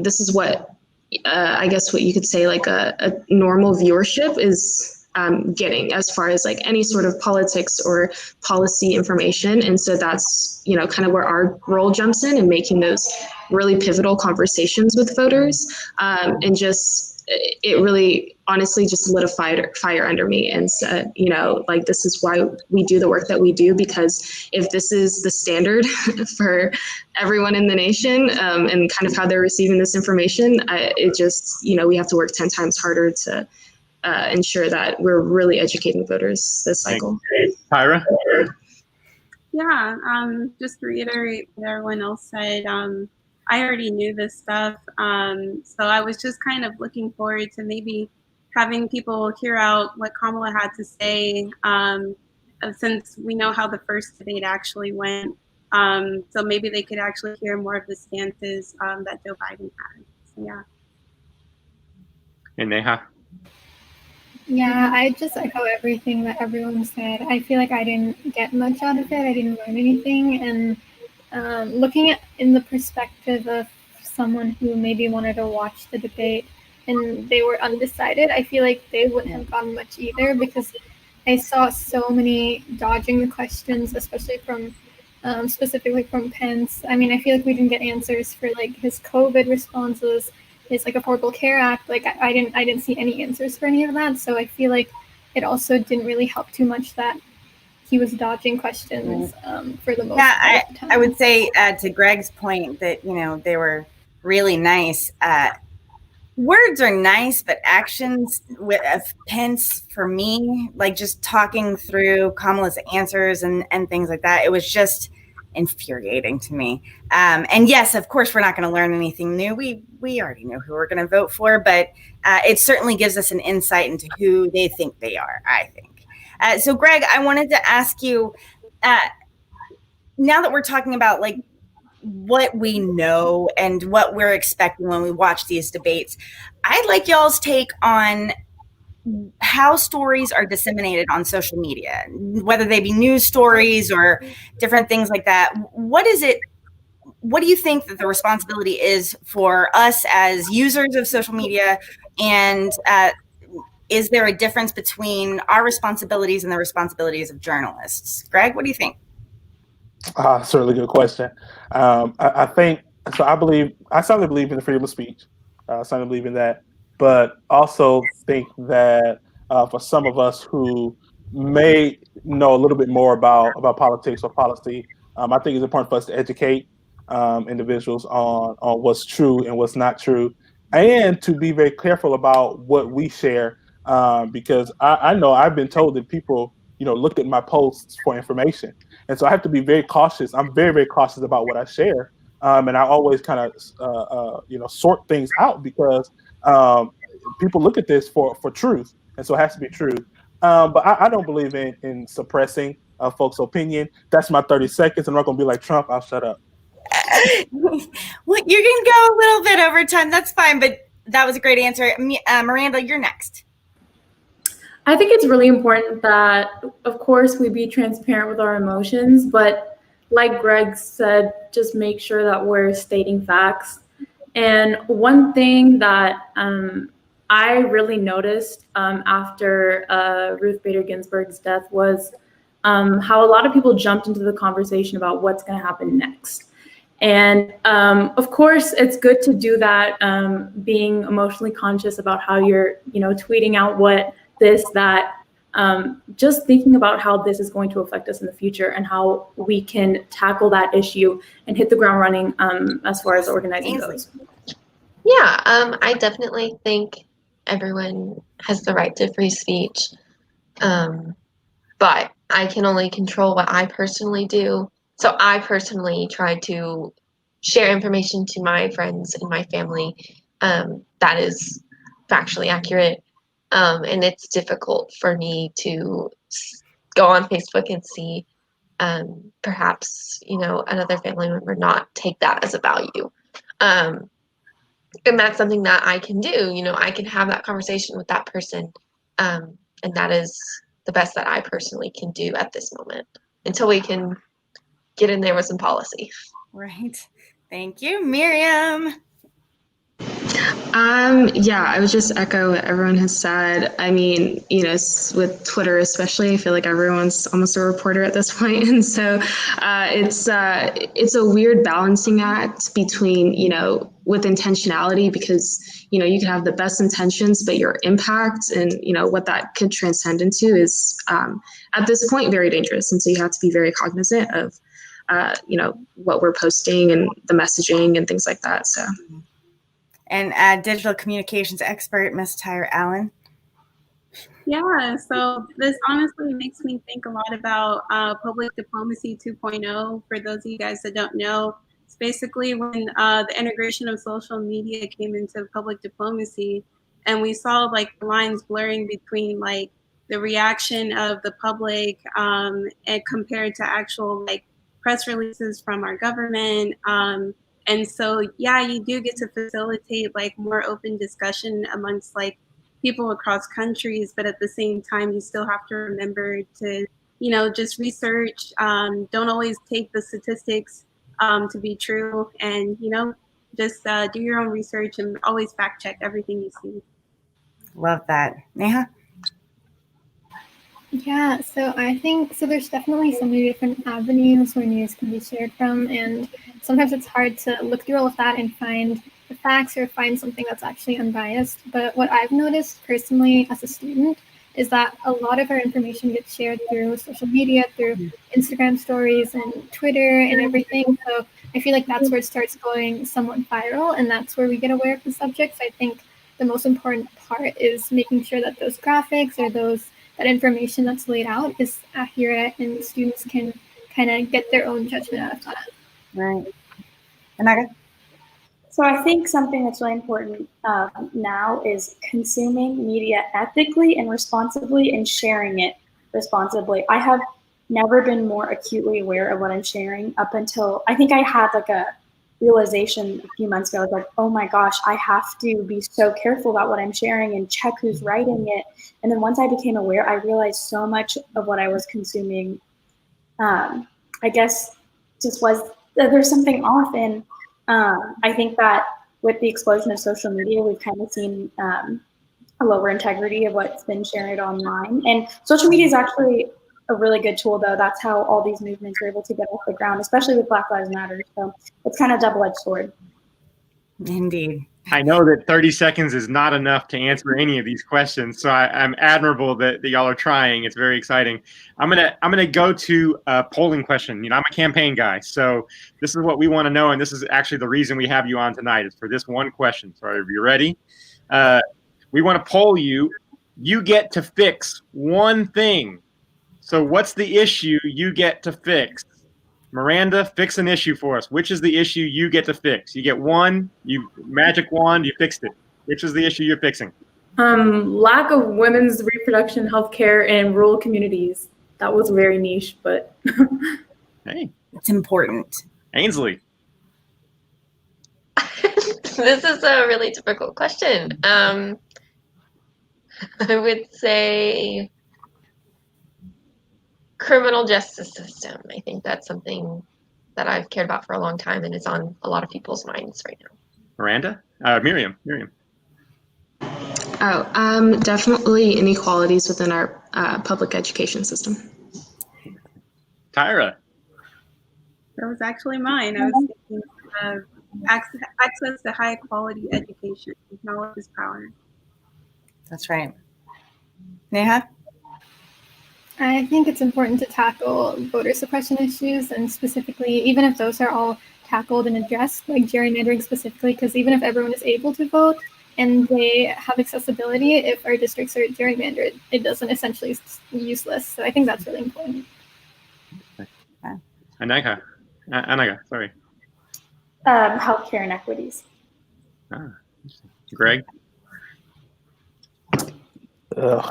[SPEAKER 13] this is what, I guess what you could say like a normal viewership is getting as far as like any sort of politics or policy information. And so that's, kind of where our role jumps in and making those really pivotal conversations with voters. And just, it really honestly just lit a fire under me and said, like, this is why we do the work that we do, because if this is the standard for everyone in the nation and kind of how they're receiving this information, it just, we have to work 10 times harder to ensure that we're really educating voters this cycle.
[SPEAKER 2] Tyra?
[SPEAKER 8] Yeah, just to reiterate what everyone else said, I already knew this stuff, so I was just kind of looking forward to maybe having people hear out what Kamala had to say, since we know how the first debate actually went. So maybe they could actually hear more of the stances that Joe Biden had. So, yeah.
[SPEAKER 2] And Neha?
[SPEAKER 9] Yeah, I just echo everything that everyone said. I feel like I didn't get much out of it. I didn't learn anything. And looking at in the perspective of someone who maybe wanted to watch the debate and they were undecided, I feel like they wouldn't have gotten much either, because I saw so many dodging the questions, especially from specifically from Pence. I mean, I feel like we didn't get answers for like his COVID responses, his like Affordable Care Act. Like I didn't see any answers for any of that. So I feel like it also didn't really help too much that he was dodging questions for the most part of the time.
[SPEAKER 3] I would say to Greg's point that, they were really nice. Words are nice, but actions of Pence, for me, like just talking through Kamala's answers and things like that, it was just infuriating to me. And yes, of course, we're not going to learn anything new. We already know who we're going to vote for, but it certainly gives us an insight into who they think they are, I think. So Greg, I wanted to ask you, now that we're talking about like what we know and what we're expecting when we watch these debates, I'd like y'all's take on how stories are disseminated on social media, whether they be news stories or different things like that. What do you think that the responsibility is for us as users of social media? And is there a difference between our responsibilities and the responsibilities of journalists? Greg, what do you think?
[SPEAKER 11] Certainly good question. I think so. I certainly believe in the freedom of speech. I certainly believe in that, but also think that for some of us who may know a little bit more about politics or policy, I think it's important for us to educate individuals on what's true and what's not true, and to be very careful about what we share, because I know I've been told that people look at my posts for information. And so I have to be very cautious. I'm very, very cautious about what I share. And I always kind of, sort things out because people look at this for truth. And so it has to be true. But I don't believe in suppressing folks' opinion. That's my 30 seconds. I'm not going to be like Trump. I'll shut up.
[SPEAKER 3] Well, you can go a little bit over time. That's fine. But that was a great answer. Miranda, you're next.
[SPEAKER 10] I think it's really important that, of course, we be transparent with our emotions, but like Greg said, just make sure that we're stating facts. And one thing that I really noticed after Ruth Bader Ginsburg's death was how a lot of people jumped into the conversation about what's going to happen next. And of course, it's good to do that, being emotionally conscious about how you're, tweeting out what this, that, just thinking about how this is going to affect us in the future and how we can tackle that issue and hit the ground running as far as organizing goes.
[SPEAKER 12] Yeah, I definitely think everyone has the right to free speech, but I can only control what I personally do. So I personally try to share information to my friends and my family that is factually accurate. And it's difficult for me to go on Facebook and see perhaps, another family member not take that as a value. And that's something that I can do. I can have that conversation with that person. And that is the best that I personally can do at this moment until we can get in there with some policy.
[SPEAKER 3] Right. Thank you. Miriam.
[SPEAKER 13] Yeah, I would just echo what everyone has said. I mean, with Twitter especially, I feel like everyone's almost a reporter at this point. And so it's a weird balancing act between, with intentionality, because, you can have the best intentions, but your impact and, what that could transcend into is at this point very dangerous. And so you have to be very cognizant of, what we're posting and the messaging and things like that. So.
[SPEAKER 3] And digital communications expert, Ms. Tyra Allen.
[SPEAKER 8] Yeah, so this honestly makes me think a lot about public diplomacy 2.0. For those of you guys that don't know, it's basically when the integration of social media came into public diplomacy, and we saw like the lines blurring between like the reaction of the public and compared to actual like press releases from our government. And so, yeah, you do get to facilitate like more open discussion amongst like people across countries, but at the same time, you still have to remember to, just research. Don't always take the statistics to be true, and, just do your own research and always fact check everything you see.
[SPEAKER 3] Love that. Neha?
[SPEAKER 9] Yeah, so I think there's definitely so many different avenues where news can be shared from, and sometimes it's hard to look through all of that and find the facts or find something that's actually unbiased. But what I've noticed personally as a student is that a lot of our information gets shared through social media, through Instagram stories and Twitter and everything. So I feel like that's where it starts going somewhat viral, and that's where we get aware of the subjects. I think the most important part is making sure that those graphics or that information that's laid out is accurate, and students can kind of get their own judgment out of that.
[SPEAKER 3] Right. Anaga?
[SPEAKER 14] So I think something that's really important now is consuming media ethically and responsibly and sharing it responsibly. I have never been more acutely aware of what I'm sharing up until I think I had like a realization a few months ago. I was like, oh my gosh, I have to be so careful about what I'm sharing and check who's writing it. And then once I became aware, I realized so much of what I was consuming, I guess, just was there's something off. And I think that with the explosion of social media, we've kind of seen a lower integrity of what's been shared online. And social media is actually a really good tool, though. That's how all these movements are able to get off the ground, especially with Black Lives Matter. So it's kind of a double-edged sword.
[SPEAKER 3] Indeed.
[SPEAKER 2] I know that 30 seconds is not enough to answer any of these questions, so I'm admirable that y'all are trying. It's very exciting. I'm gonna go to a polling question. I'm a campaign guy, so this is what we want to know, and this is actually the reason we have you on tonight, is for this one question. So are you ready? We want to poll you. You get to fix one thing. So what's the issue you get to fix? Miranda, fix an issue for us. Which is the issue you get to fix? You get one, you magic wand, you fixed it. Which is the issue you're fixing?
[SPEAKER 10] Lack of women's reproduction health care in rural communities. That was very niche, but
[SPEAKER 2] hey,
[SPEAKER 3] it's important.
[SPEAKER 2] Ainsley.
[SPEAKER 12] This is a really difficult question. I would say criminal justice system. I think that's something that I've cared about for a long time, and it's on a lot of people's minds right now.
[SPEAKER 2] Miranda? Miriam.
[SPEAKER 13] Oh, definitely inequalities within our public education system.
[SPEAKER 2] Tyra.
[SPEAKER 8] That was actually mine. I was thinking of access to high quality education. Knowledge is power.
[SPEAKER 3] That's right. Neha?
[SPEAKER 9] I think it's important to tackle voter suppression issues, and specifically, even if those are all tackled and addressed, like gerrymandering specifically, because even if everyone is able to vote and they have accessibility, if our districts are gerrymandered, it doesn't essentially useless. So I think that's really important.
[SPEAKER 2] Anaga, sorry.
[SPEAKER 14] Healthcare inequities.
[SPEAKER 2] Greg?
[SPEAKER 11] So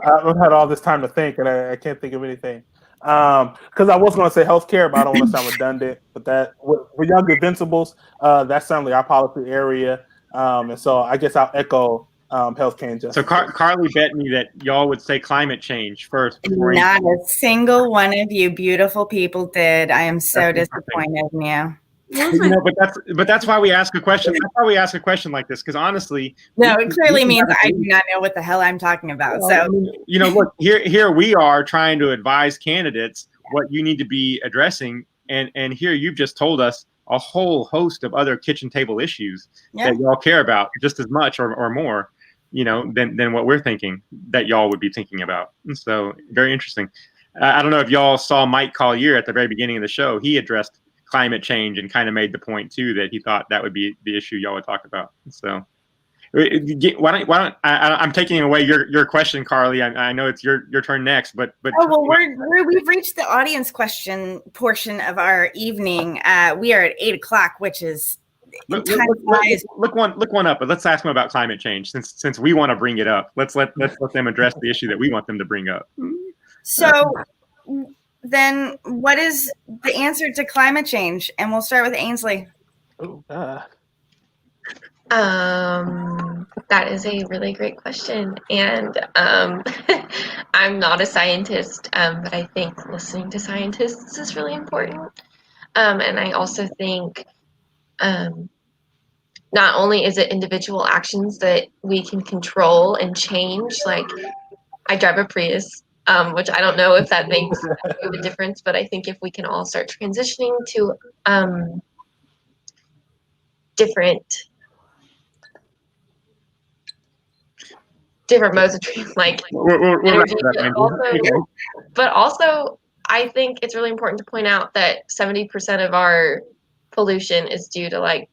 [SPEAKER 11] I've had all this time to think, and I can't think of anything. Because I was going to say healthcare, but I don't want to sound redundant. But that with Young Invincibles, that's certainly our policy area, and so I guess I'll echo healthcare and justice.
[SPEAKER 2] So Carly bet me that y'all would say climate change first.
[SPEAKER 3] Not a single one of you beautiful people did. I am so disappointed in you.
[SPEAKER 2] But that's why we ask a question. That's why we ask a question like this, because honestly,
[SPEAKER 3] no, it clearly means I do not know what the hell I'm talking about. So
[SPEAKER 2] look, here we are trying to advise candidates what you need to be addressing, and here you've just told us a whole host of other kitchen table issues that y'all care about just as much or more, than what we're thinking that y'all would be thinking about. And so very interesting. I don't know if y'all saw Mike Collier at the very beginning of the show. He addressed climate change and kind of made the point too that he thought that would be the issue y'all would talk about. So why don't I'm taking away your question, Carly. I know it's your turn next, but
[SPEAKER 3] we've reached the audience question portion of our evening. We are at 8:00, which is
[SPEAKER 2] look one up, but let's ask them about climate change since we want to bring it up. Let's let them address the issue that we want them to bring up.
[SPEAKER 3] So then what is the answer to climate change? And we'll start with Ainsley.
[SPEAKER 12] That is a really great question. And I'm not a scientist, but I think listening to scientists is really important. And I also think not only is it individual actions that we can control and change, like I drive a Prius, which I don't know if that makes a difference, but I think if we can all start transitioning to different modes of treatment, like energy, but also I think it's really important to point out that 70% of our pollution is due to like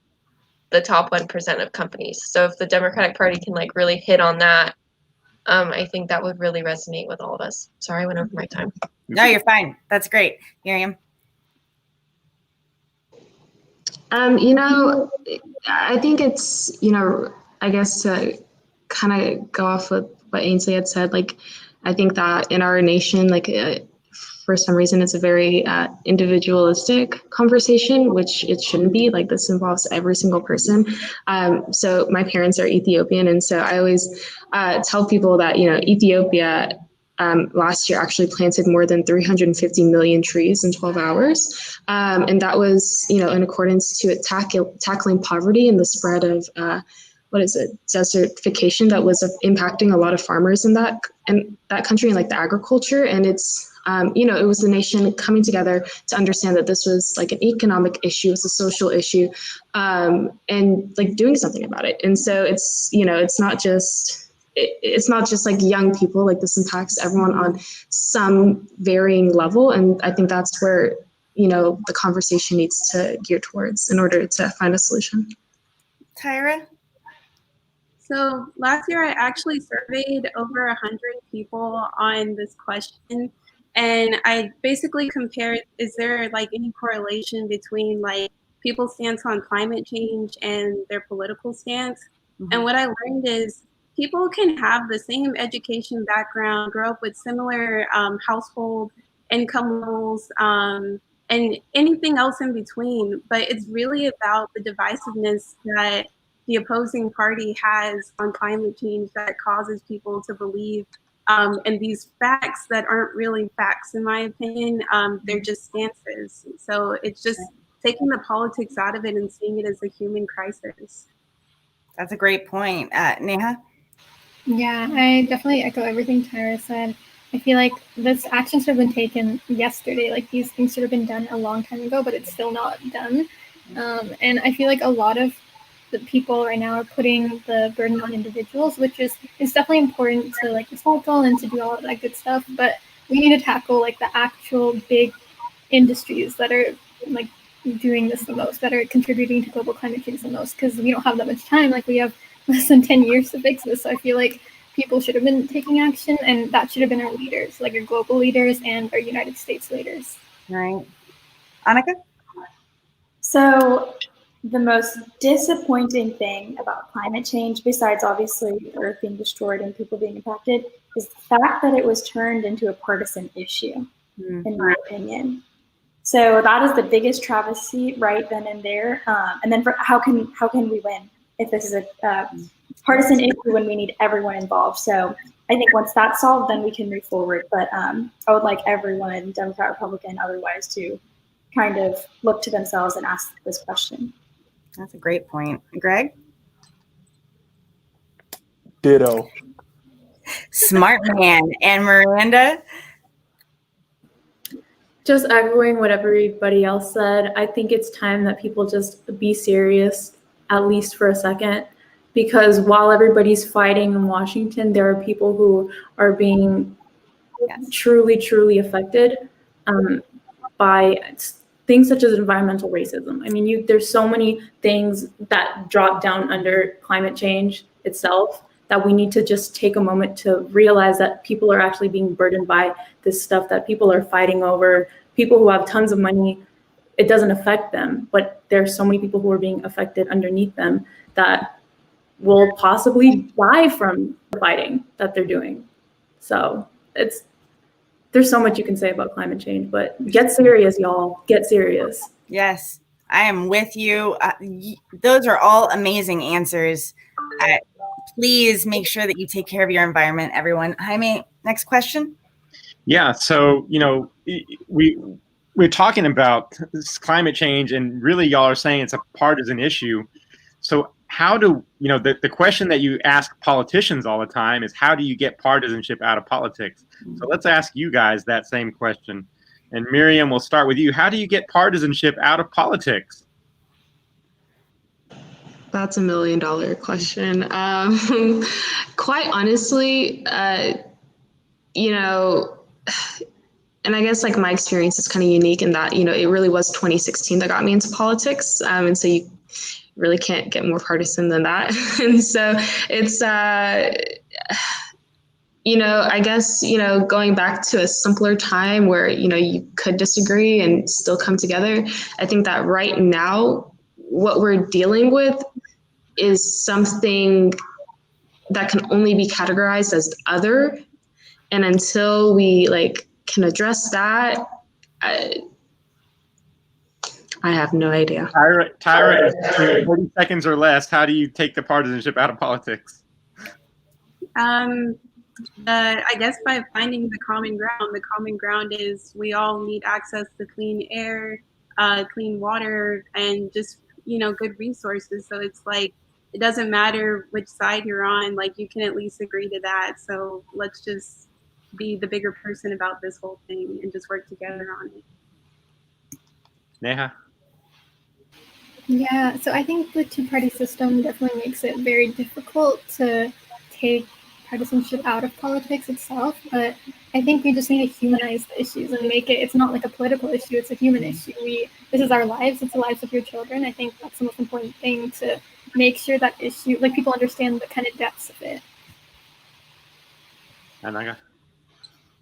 [SPEAKER 12] the top 1% of companies. So if the Democratic Party can like really hit on that, I think that would really resonate with all of us. Sorry, I went over my time.
[SPEAKER 3] No, you're fine. That's great. Miriam?
[SPEAKER 13] I think it's, I guess to kind of go off with what Ainsley had said, like I think that in our nation, for some reason, it's a very individualistic conversation, which it shouldn't be. Like, this involves every single person. So my parents are Ethiopian, and so I always tell people that, Ethiopia last year actually planted more than 350 million trees in 12 hours. And that was, in accordance to tackling poverty and the spread of desertification that was impacting a lot of farmers in that country, and like the agriculture. And it's, it was the nation coming together to understand that this was like an economic issue, it's a social issue, and like doing something about it. And so it's, it's not just like young people, like this impacts everyone on some varying level. And I think that's where, the conversation needs to gear towards in order to find a solution.
[SPEAKER 3] Tyra?
[SPEAKER 8] So last year I actually surveyed over 100 people on this question. And I basically compared, is there like any correlation between like people's stance on climate change and their political stance? Mm-hmm. And what I learned is people can have the same education background, grow up with similar household income levels, and anything else in between. But it's really about the divisiveness that the opposing party has on climate change that causes people to believe in these facts that aren't really facts, in my opinion. They're just stances. So it's just taking the politics out of it and seeing it as a human crisis.
[SPEAKER 3] That's a great point. Neha?
[SPEAKER 9] Yeah, I definitely echo everything Tyra said. I feel like this action should have been taken yesterday. Like, these things should have been done a long time ago, but it's still not done. And I feel like a lot of the people right now are putting the burden on individuals, which is definitely important to like recycle and to do all of that good stuff. But we need to tackle like the actual big industries that are like doing this the most, that are contributing to global climate change the most, because we don't have that much time. Like, we have less than 10 years to fix this. So I feel like people should have been taking action, and that should have been our leaders, like our global leaders and our United States leaders.
[SPEAKER 3] Right. Annika?
[SPEAKER 14] So the most disappointing thing about climate change, besides obviously the earth being destroyed and people being impacted, is the fact that it was turned into a partisan issue, in my opinion. So that is the biggest travesty right then and there. And then how can we win if this is a partisan issue when we need everyone involved? So I think once that's solved, then we can move forward. But I would like everyone, Democrat, Republican, otherwise, to kind of look to themselves and ask this question.
[SPEAKER 3] That's a great point. Greg?
[SPEAKER 11] Ditto.
[SPEAKER 3] Smart man. And Miranda?
[SPEAKER 10] Just echoing what everybody else said, I think it's time that people just be serious, at least for a second, because while everybody's fighting in Washington, there are people who are being truly, truly affected by things such as environmental racism. I mean, there's so many things that drop down under climate change itself that we need to just take a moment to realize that people are actually being burdened by this stuff that people are fighting over. People who have tons of money, it doesn't affect them, but there's so many people who are being affected underneath them that will possibly die from the fighting that they're doing. So there's so much you can say about climate change, but get serious, y'all. Get serious.
[SPEAKER 3] Yes, I am with you. Those are all amazing answers. Please make sure that you take care of your environment, everyone. Jaime, next question.
[SPEAKER 2] Yeah, so, we're talking about climate change, and really y'all are saying it's a partisan issue. So how do, the question that you ask politicians all the time is, how do you get partisanship out of politics? So let's ask you guys that same question. And Miriam, we'll start with you. How do you get partisanship out of politics?
[SPEAKER 13] That's $1 million question. Quite honestly, and I guess like my experience is kind of unique in that, it really was 2016 that got me into politics. And so you really can't get more partisan than that. And so it's, I guess, going back to a simpler time where, you could disagree and still come together. I think that right now, what we're dealing with is something that can only be categorized as other. And until we can address that, I have no idea.
[SPEAKER 2] Tyra, 40 seconds or less, how do you take the partisanship out of politics?
[SPEAKER 8] I guess by finding the common ground. The common ground is we all need access to clean air, clean water, and just, good resources. So it's like, it doesn't matter which side you're on, you can at least agree to that. So let's just be the bigger person about this whole thing and just work together on it.
[SPEAKER 2] Neha?
[SPEAKER 9] Yeah, so I think the two-party system definitely makes it very difficult to take partisanship out of politics itself, but I think we just need to humanize the issues and make it's not like a political issue, it's a human issue. This is our lives, it's the lives of your children. I think that's the most important thing, to make sure that issue, people understand the kind of depths of it.
[SPEAKER 2] Anaga?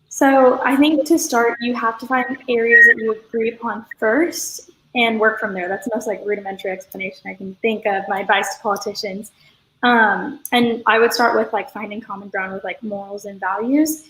[SPEAKER 14] So I think to start, you have to find areas that you agree upon first and work from there. That's the most rudimentary explanation I can think of. My advice to politicians. And I would start with finding common ground with morals and values.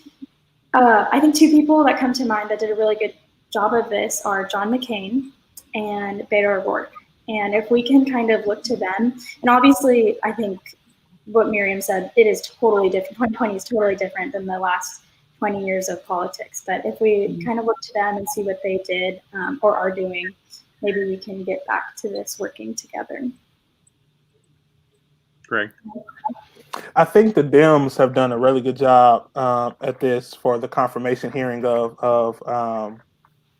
[SPEAKER 14] I think two people that come to mind that did a really good job of this are John McCain and Beto O'Rourke. And if we can kind of look to them, and obviously I think what Miriam said, it is totally different. 2020 is totally different than the last 20 years of politics. But if we kind of look to them and see what they did or are doing, maybe we can get back to this working together.
[SPEAKER 2] Greg?
[SPEAKER 11] I think the Dems have done a really good job at this for the confirmation hearing of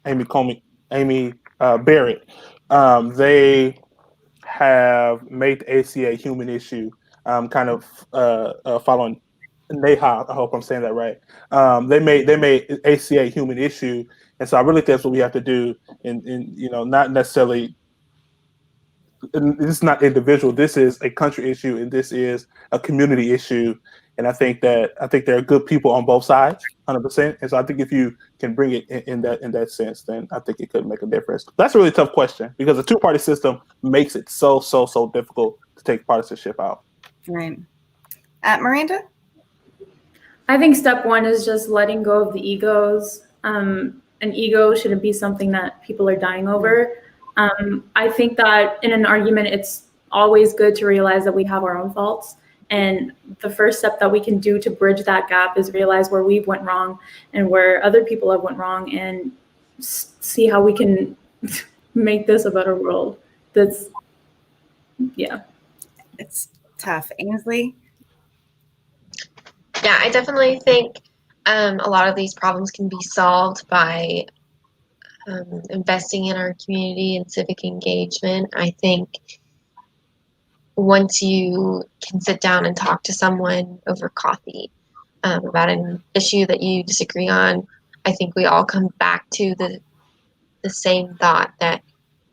[SPEAKER 11] Amy Barrett. They have made the ACA a human issue, kind of following Neha. I hope I'm saying that right. They made ACA a human issue, and so I really think that's what we have to do. In not necessarily. This is not individual. This is a country issue, and this is a community issue. And I think there are good people on both sides, 100%. And so I think if you can bring it in that sense, then I think it could make a difference. That's a really tough question because the two-party system makes it so difficult to take partisanship out.
[SPEAKER 3] Right. Miranda?
[SPEAKER 10] I think step one is just letting go of the egos. An ego shouldn't be something that people are dying over. I think that in an argument, it's always good to realize that we have our own faults. And the first step that we can do to bridge that gap is realize where we've went wrong and where other people have went wrong, and see how we can make this a better world. It's
[SPEAKER 3] tough. Ainsley?
[SPEAKER 12] Yeah, I definitely think a lot of these problems can be solved by investing in our community and civic engagement. I think once you can sit down and talk to someone over coffee about an issue that you disagree on, I think we all come back to the same thought that,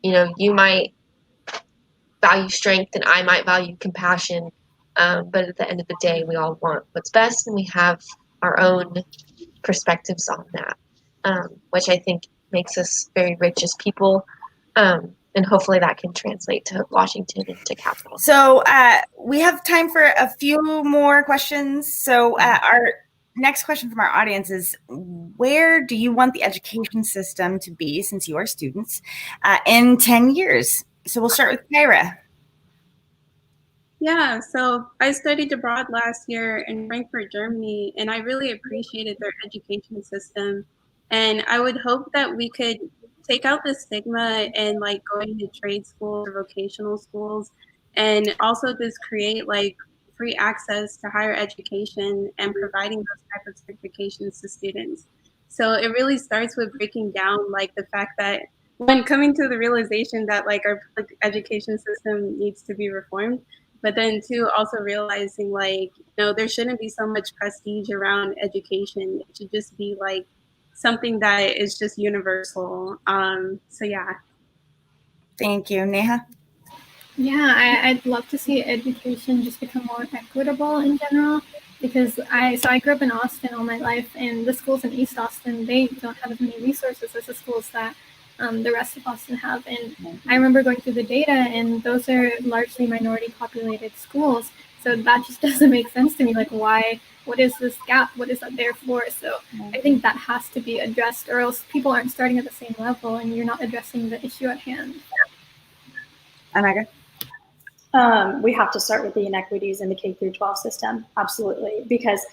[SPEAKER 12] you might value strength and I might value compassion, but at the end of the day, we all want what's best, and we have our own perspectives on that, which I think makes us very rich as people, and hopefully that can translate to Washington and to Capitol.
[SPEAKER 3] So we have time for a few more questions. So our next question from our audience is, where do you want the education system to be, since you are students, in 10 years? So we'll start with Kyra.
[SPEAKER 8] Yeah, so I studied abroad last year in Frankfurt, Germany, and I really appreciated their education system. And I would hope that we could take out the stigma and going to trade schools or vocational schools, and also just create free access to higher education and providing those type of certifications to students. So it really starts with breaking down the fact that when coming to the realization that our public education system needs to be reformed, but then too also realizing there shouldn't be so much prestige around education. It should just be something that is just universal. So yeah.
[SPEAKER 3] Thank you. Neha?
[SPEAKER 9] Yeah, I'd love to see education just become more equitable in general, because I grew up in Austin all my life, and the schools in East Austin, they don't have as many resources as the schools that the rest of Austin have. And I remember going through the data, and those are largely minority populated schools. So that just doesn't make sense to me. Like, why? What is this gap? What is that there for? So I think that has to be addressed, or else people aren't starting at the same level and you're not addressing the issue at hand.
[SPEAKER 3] Anaga?
[SPEAKER 14] We have to start with the inequities in the K through 12 system, absolutely, because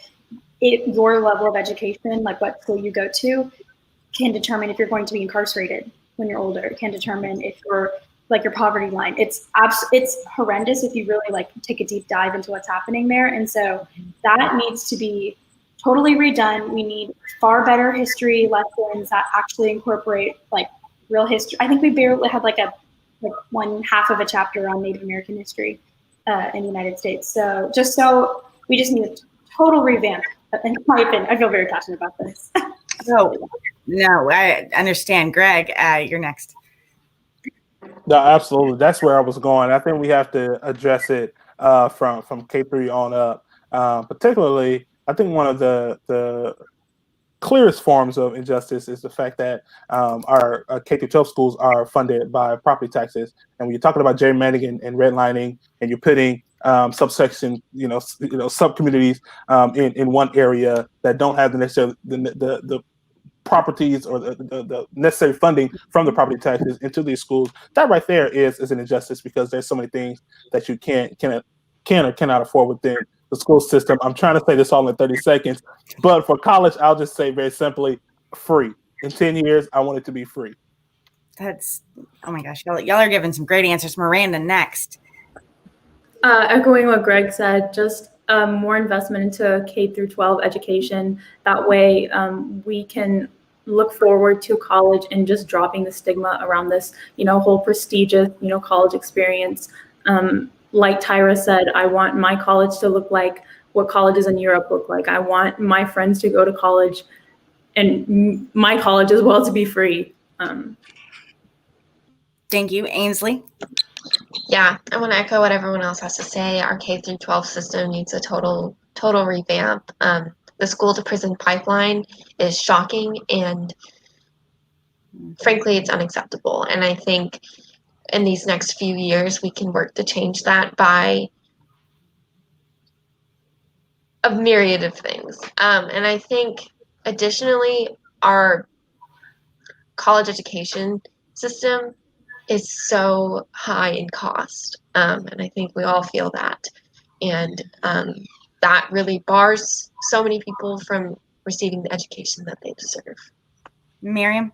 [SPEAKER 14] your level of education, like what school you go to, can determine if you're going to be incarcerated when you're older. It can determine if you're like your poverty line. It's horrendous if you really like take a deep dive into what's happening there. And so that needs to be totally redone. We need far better history lessons that actually incorporate like real history. I think we barely had like one half of a chapter on Native American history in the United States. So we just need a total revamp. In my opinion, I feel very passionate about this.
[SPEAKER 3] No, I understand. Greg, you're next.
[SPEAKER 11] No, absolutely. That's where I was going. I think we have to address it from K3 on up. Particularly, I think one of the clearest forms of injustice is the fact that our K-12 schools are funded by property taxes. And when you're talking about gerrymandering and redlining, and you're putting subsection, sub-communities in one area that don't have the necessary the properties or the necessary funding from the property taxes into these schools, that right there is an injustice, because there's so many things that you can or cannot afford within the school system. I'm trying to say this all in 30 seconds, but for college, I'll just say very simply, free. In 10 years, I want it to be free.
[SPEAKER 3] That's, oh my gosh, y'all are giving some great answers. Miranda, next.
[SPEAKER 10] Echoing what Greg said, just more investment into K through 12 education. That way we can look forward to college and just dropping the stigma around this, whole prestigious, college experience. Like Tyra said, I want my college to look like what colleges in Europe look like. I want my friends to go to college and my college as well to be free.
[SPEAKER 3] Thank you. Ainsley?
[SPEAKER 12] Yeah, I want to echo what everyone else has to say. Our K through 12 system needs a total revamp. The school to prison pipeline is shocking, and frankly, it's unacceptable. And I think in these next few years, we can work to change that by a myriad of things. And I think additionally, our college education system is so high in cost. And I think we all feel that. And that really bars so many people from receiving the education that they deserve.
[SPEAKER 3] Miriam?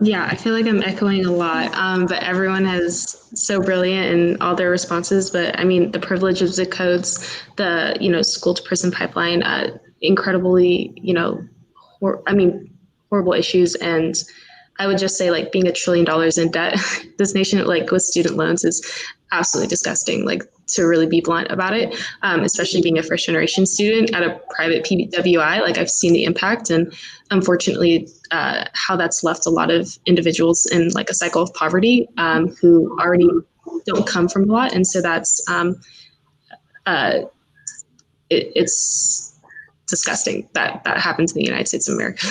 [SPEAKER 13] Yeah, I feel like I'm echoing a lot, but everyone is so brilliant in all their responses. But I mean, the privilege of zip codes, the, school to prison pipeline, incredibly, horrible issues. And I would just say, like, being $1 trillion in debt, this nation, like with student loans, is absolutely disgusting, like, to really be blunt about it, especially being a first generation student at a private PWI. Like, I've seen the impact, and unfortunately how that's left a lot of individuals in like a cycle of poverty who already don't come from a lot. And so that's it's disgusting that happens in the United States of America.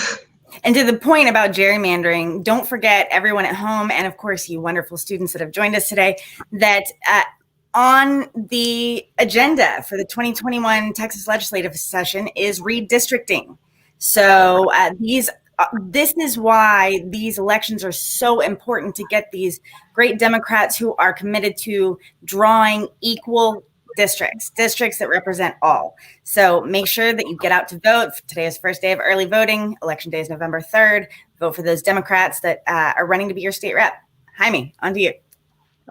[SPEAKER 3] And to the point about gerrymandering, don't forget, everyone at home, and of course you wonderful students that have joined us today, that on the agenda for the 2021 Texas legislative session is redistricting. So this is why these elections are so important, to get these great Democrats who are committed to drawing equal districts that represent all. So make sure that you get out to vote. Today is first day of early voting. Election day is November 3rd. Vote for those Democrats that are running to be your state rep. Jaime, on to you.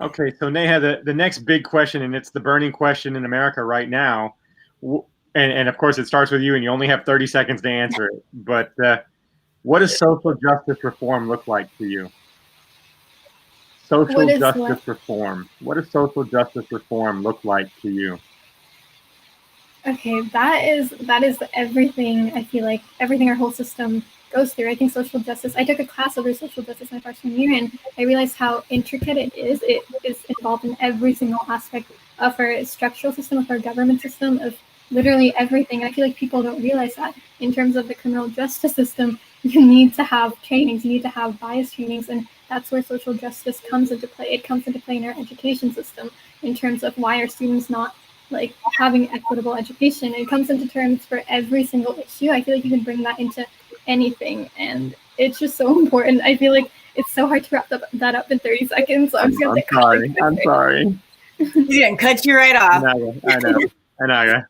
[SPEAKER 2] Okay, so Neha, the next big question, and it's the burning question in America right now, and of course it starts with you, and you only have 30 seconds to answer it, but what does social justice reform look like to you? Social justice reform. What does social justice reform look like to you?
[SPEAKER 9] Okay, that is everything. I feel like everything our whole system goes through. I think social justice, I took a class over social justice my freshman year, and I realized how intricate it is. It is involved in every single aspect of our structural system, of our government system, of literally everything. I feel like people don't realize that in terms of the criminal justice system, you need to have trainings, you need to have bias trainings, and that's where social justice comes into play. It comes into play in our education system in terms of why are students not like having equitable education. It comes into terms for every single issue. I feel like you can bring that into anything, and it's just so important. I feel like it's so hard to wrap that up in 30 seconds. So I'm
[SPEAKER 2] sorry. I'm sorry.
[SPEAKER 3] You didn't cut you right off.
[SPEAKER 2] I know.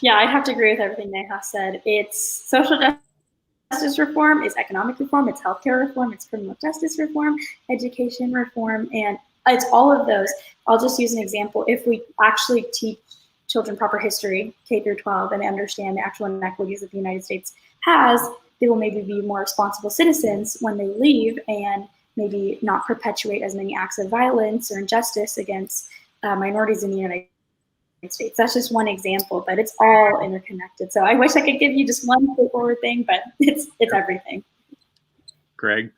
[SPEAKER 14] Yeah, I'd have to agree with everything Neha said. It's social justice reform, it's economic reform, it's healthcare reform, it's criminal justice reform, education reform, and it's all of those. I'll just use an example. If we actually teach children proper history, K through 12, and understand the actual inequities that the United States has, they will maybe be more responsible citizens when they leave and maybe not perpetuate as many acts of violence or injustice against minorities in the United States. That's just one example, but it's all interconnected. So I wish I could give you just one straightforward thing, but it's everything.
[SPEAKER 2] Greg?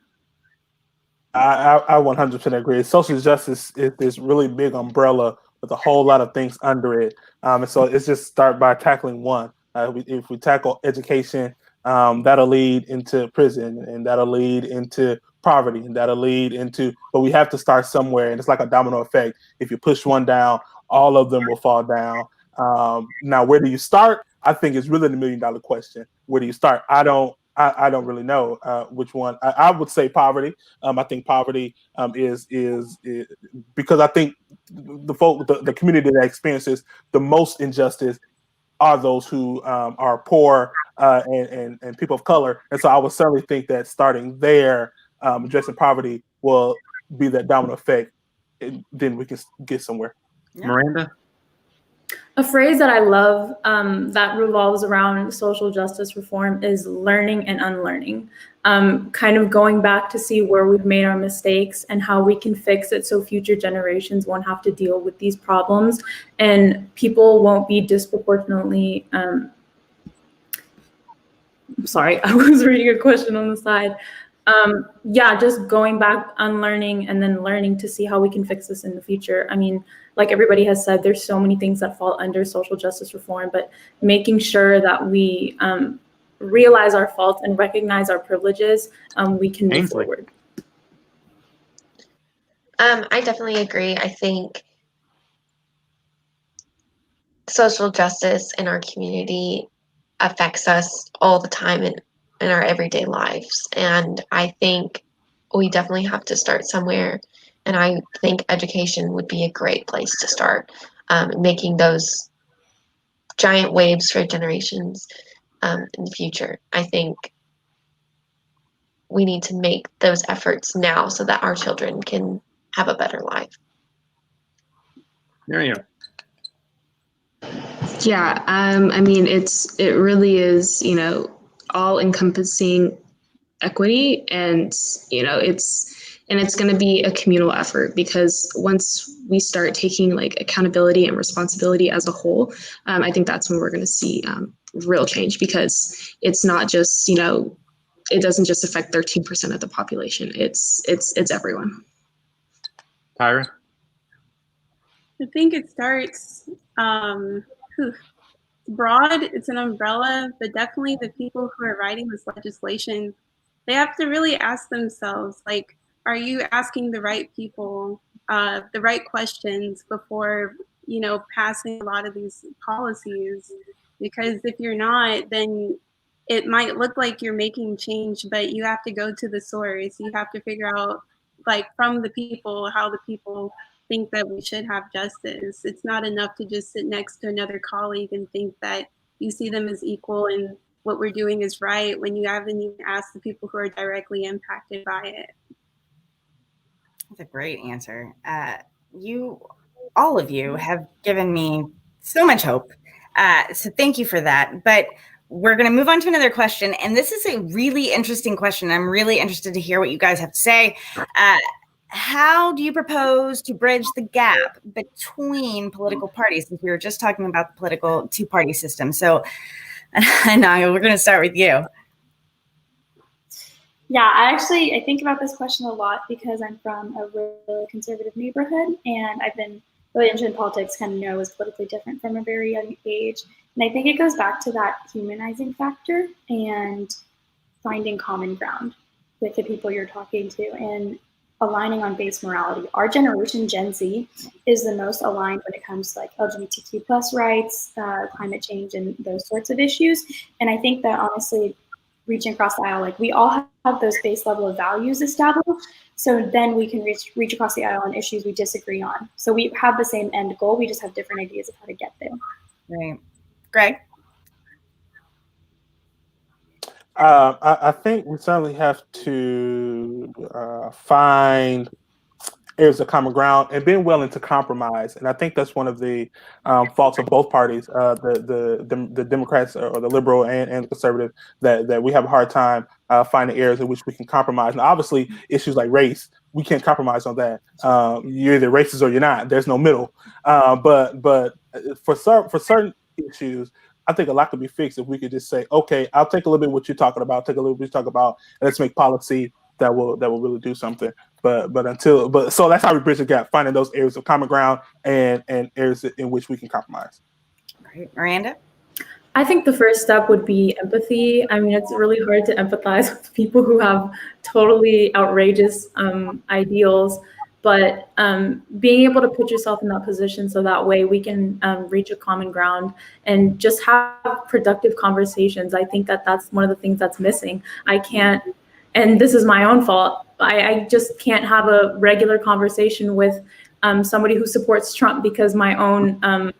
[SPEAKER 11] I 100% agree. Social justice is this really big umbrella with a whole lot of things under it. And so it's just start by tackling one. If we tackle education, that'll lead into prison, and that'll lead into poverty, and that'll lead into, but we have to start somewhere, and it's like a domino effect. If you push one down, all of them will fall down. Now, where do you start? I think it's really the $1 million question. Where do you start? I don't really know which one. I would say poverty. I think poverty is because I think the community that experiences the most injustice are those who are poor and people of color. And so I would certainly think that starting there, addressing poverty will be that domino effect. And then we can get somewhere.
[SPEAKER 3] Yeah.
[SPEAKER 2] Miranda?
[SPEAKER 10] A phrase that I love that revolves around social justice reform is learning and unlearning. Kind of going back to see where we've made our mistakes and how we can fix it so future generations won't have to deal with these problems and people won't be disproportionately. Sorry, I was reading a question on the side. Just going back, unlearning, and then learning to see how we can fix this in the future. I mean, like everybody has said, there's so many things that fall under social justice reform, but making sure that we realize our faults and recognize our privileges, we can move forward.
[SPEAKER 12] I definitely agree. I think social justice in our community affects us all the time in our everyday lives. And I think we definitely have to start somewhere. And I think education would be a great place to start, making those giant waves for generations in the future. I think we need to make those efforts now so that our children can have a better life.
[SPEAKER 2] There you go.
[SPEAKER 13] Yeah, I mean, it really is, all encompassing equity, and it's going to be a communal effort, because once we start taking like accountability and responsibility as a whole, I think that's when we're going to see real change, because it's not just, it doesn't just affect 13% of the population. It's everyone.
[SPEAKER 2] Tyra?
[SPEAKER 8] I think it starts broad. It's an umbrella, but definitely the people who are writing this legislation, they have to really ask themselves, like, are you asking the right people the right questions before, passing a lot of these policies? Because if you're not, then it might look like you're making change, but you have to go to the source. You have to figure out, like, from the people, how the people think that we should have justice. It's not enough to just sit next to another colleague and think that you see them as equal and what we're doing is right when you haven't even asked the people who are directly impacted by it.
[SPEAKER 3] That's a great answer. All of you have given me so much hope. So thank you for that. But we're going to move on to another question. And this is a really interesting question. I'm really interested to hear what you guys have to say. How do you propose to bridge the gap between political parties? Since we were just talking about the political two-party system. So, Anaya, we're going to start with you.
[SPEAKER 14] Yeah, I think about this question a lot because I'm from a really conservative neighborhood, and I've been religion and politics kind of know is politically different from a very young age. And I think it goes back to that humanizing factor and finding common ground with the people you're talking to and aligning on base morality. Our generation, Gen Z, is the most aligned when it comes to like LGBTQ plus rights, climate change, and those sorts of issues. And I think that honestly, reaching across the aisle, like we all have those base level of values established. So then we can reach across the aisle on issues we disagree on. So we have the same end goal. We just have different ideas of how to get there.
[SPEAKER 3] Right. Greg?
[SPEAKER 11] I think we certainly have to find areas of common ground and being willing to compromise. And I think that's one of the faults of both parties, the Democrats or the liberal and the conservative, that we have a hard time finding areas in which we can compromise. And obviously, issues like race, we can't compromise on that. You're either racist or you're not. There's no middle. But for certain issues, I think a lot could be fixed if we could just say, okay, I'll take a little bit of what you're talking about, take a little bit you talk about, and let's make policy that will really do something. But so that's how we bridge the gap, finding those areas of common ground and areas in which we can compromise.
[SPEAKER 3] Great. Miranda?
[SPEAKER 10] I think the first step would be empathy. I mean, it's really hard to empathize with people who have totally outrageous ideals, but being able to put yourself in that position so that way we can reach a common ground and just have productive conversations. I think that that's one of the things that's missing. I can't, and this is my own fault, I just can't have a regular conversation with somebody who supports Trump because my own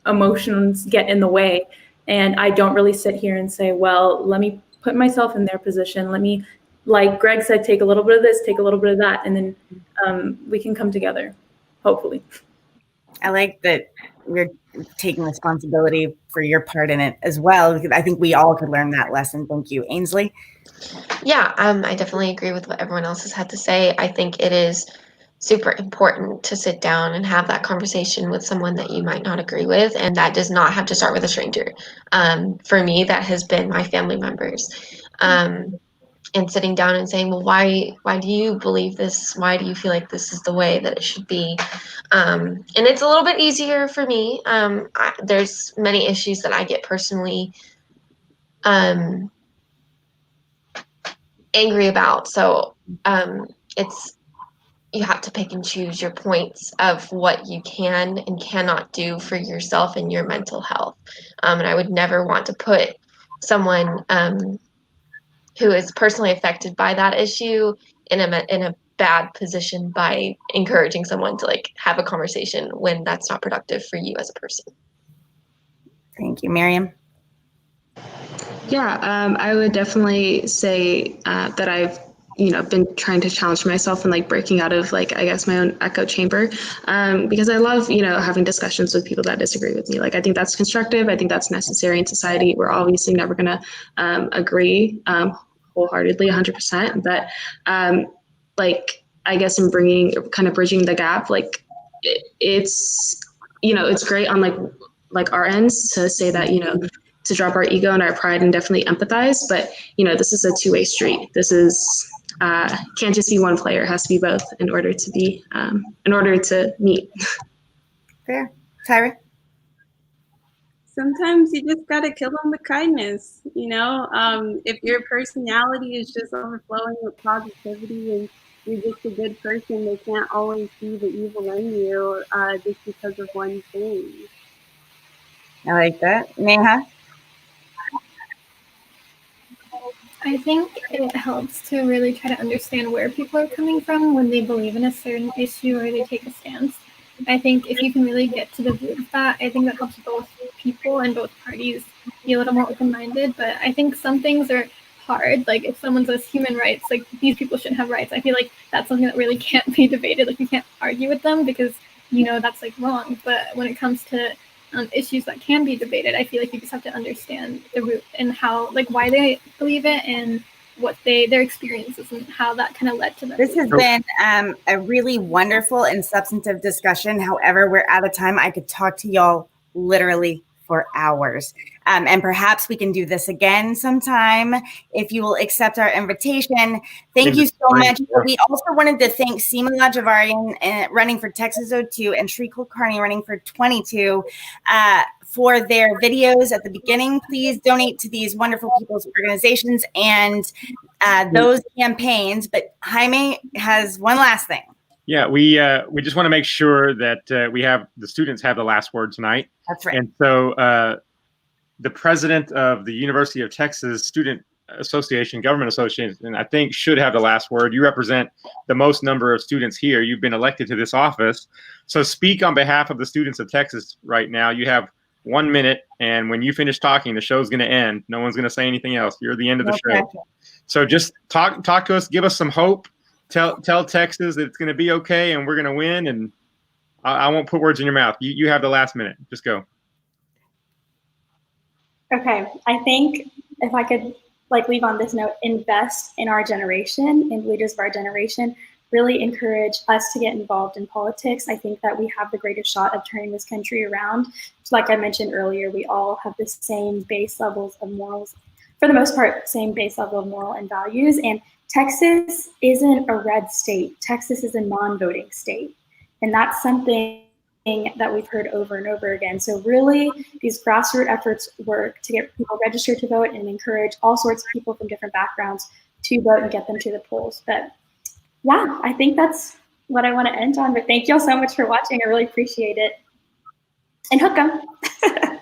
[SPEAKER 10] emotions get in the way. And I don't really sit here and say, well, let me put myself in their position. Let me, like Greg said, take a little bit of this, take a little bit of that, and then we can come together, hopefully.
[SPEAKER 3] I like that you're taking responsibility for your part in it as well. I think we all could learn that lesson. Thank you. Ainsley?
[SPEAKER 12] Yeah, I definitely agree with what everyone else has had to say. I think it is super important to sit down and have that conversation with someone that you might not agree with, and that does not have to start with a stranger. For me, that has been my family members. And sitting down and saying, well, why do you believe this? Why do you feel like this is the way that it should be? And it's a little bit easier for me. There's many issues that I get personally angry about. So you have to pick and choose your points of what you can and cannot do for yourself and your mental health. And I would never want to put someone who is personally affected by that issue in a bad position by encouraging someone to like have a conversation when that's not productive for you as a person.
[SPEAKER 3] Thank you. Miriam?
[SPEAKER 13] Yeah, I would definitely say that I've been trying to challenge myself and like breaking out of like, I guess, my own echo chamber, because I love, having discussions with people that disagree with me. Like, I think that's constructive. I think that's necessary in society. We're obviously never going to agree wholeheartedly 100%. But like, I guess in bridging the gap, like it's great on like our ends to say that, to drop our ego and our pride and definitely empathize. But, this is a two-way street. This is, can't just be one player, it has to be both in order to meet.
[SPEAKER 3] Fair. Tyra?
[SPEAKER 8] Sometimes you just gotta kill them with kindness, if your personality is just overflowing with positivity and you're just a good person, they can't always see the evil in you just because of one thing.
[SPEAKER 3] I like that. Neha?
[SPEAKER 9] I think it helps to really try to understand where people are coming from when they believe in a certain issue or they take a stance. I think if you can really get to the root of that, I think that helps both people and both parties be a little more open-minded. But I think some things are hard. Like if someone says human rights, like these people shouldn't have rights, I feel like that's something that really can't be debated. Like you can't argue with them because that's like wrong. But when it comes to issues that can be debated, I feel like you just have to understand the root and how, like, why they believe it and what their experiences and how that kind of led to them.
[SPEAKER 3] This has been a really wonderful and substantive discussion. However, we're out of time. I could talk to y'all literally for hours. And perhaps we can do this again sometime if you will accept our invitation. Thank you so much. We also wanted to thank Seema Lajavarian running for Texas 02 and Sri Kulkarni running for 22 for their videos at the beginning. Please donate to these wonderful people's organizations and those campaigns. But Jaime has one last thing.
[SPEAKER 2] Yeah, we just want to make sure that the students have the last word tonight.
[SPEAKER 3] That's right.
[SPEAKER 2] And so the president of the University of Texas Student Association, Government Association, I think should have the last word. You represent the most number of students here. You've been elected to this office. So speak on behalf of the students of Texas right now. You have 1 minute, and when you finish talking, the show's going to end. No one's going to say anything else. You're the end of the show. So just talk to us, give us some hope. Tell Texas that it's going to be okay and we're going to win. And I won't put words in your mouth. You have the last minute. Just go.
[SPEAKER 14] Okay. I think if I could leave on this note, invest in our generation, in leaders of our generation, really encourage us to get involved in politics. I think that we have the greatest shot of turning this country around. So like I mentioned earlier, we all have the same base levels of morals, for the most part, same base level of moral and values. And Texas isn't a red state. Texas is a non-voting state. And that's something that we've heard over and over again. So really, these grassroots efforts work to get people registered to vote and encourage all sorts of people from different backgrounds to vote and get them to the polls. But yeah, I think that's what I want to end on. But thank you all so much for watching. I really appreciate it. And hook 'em.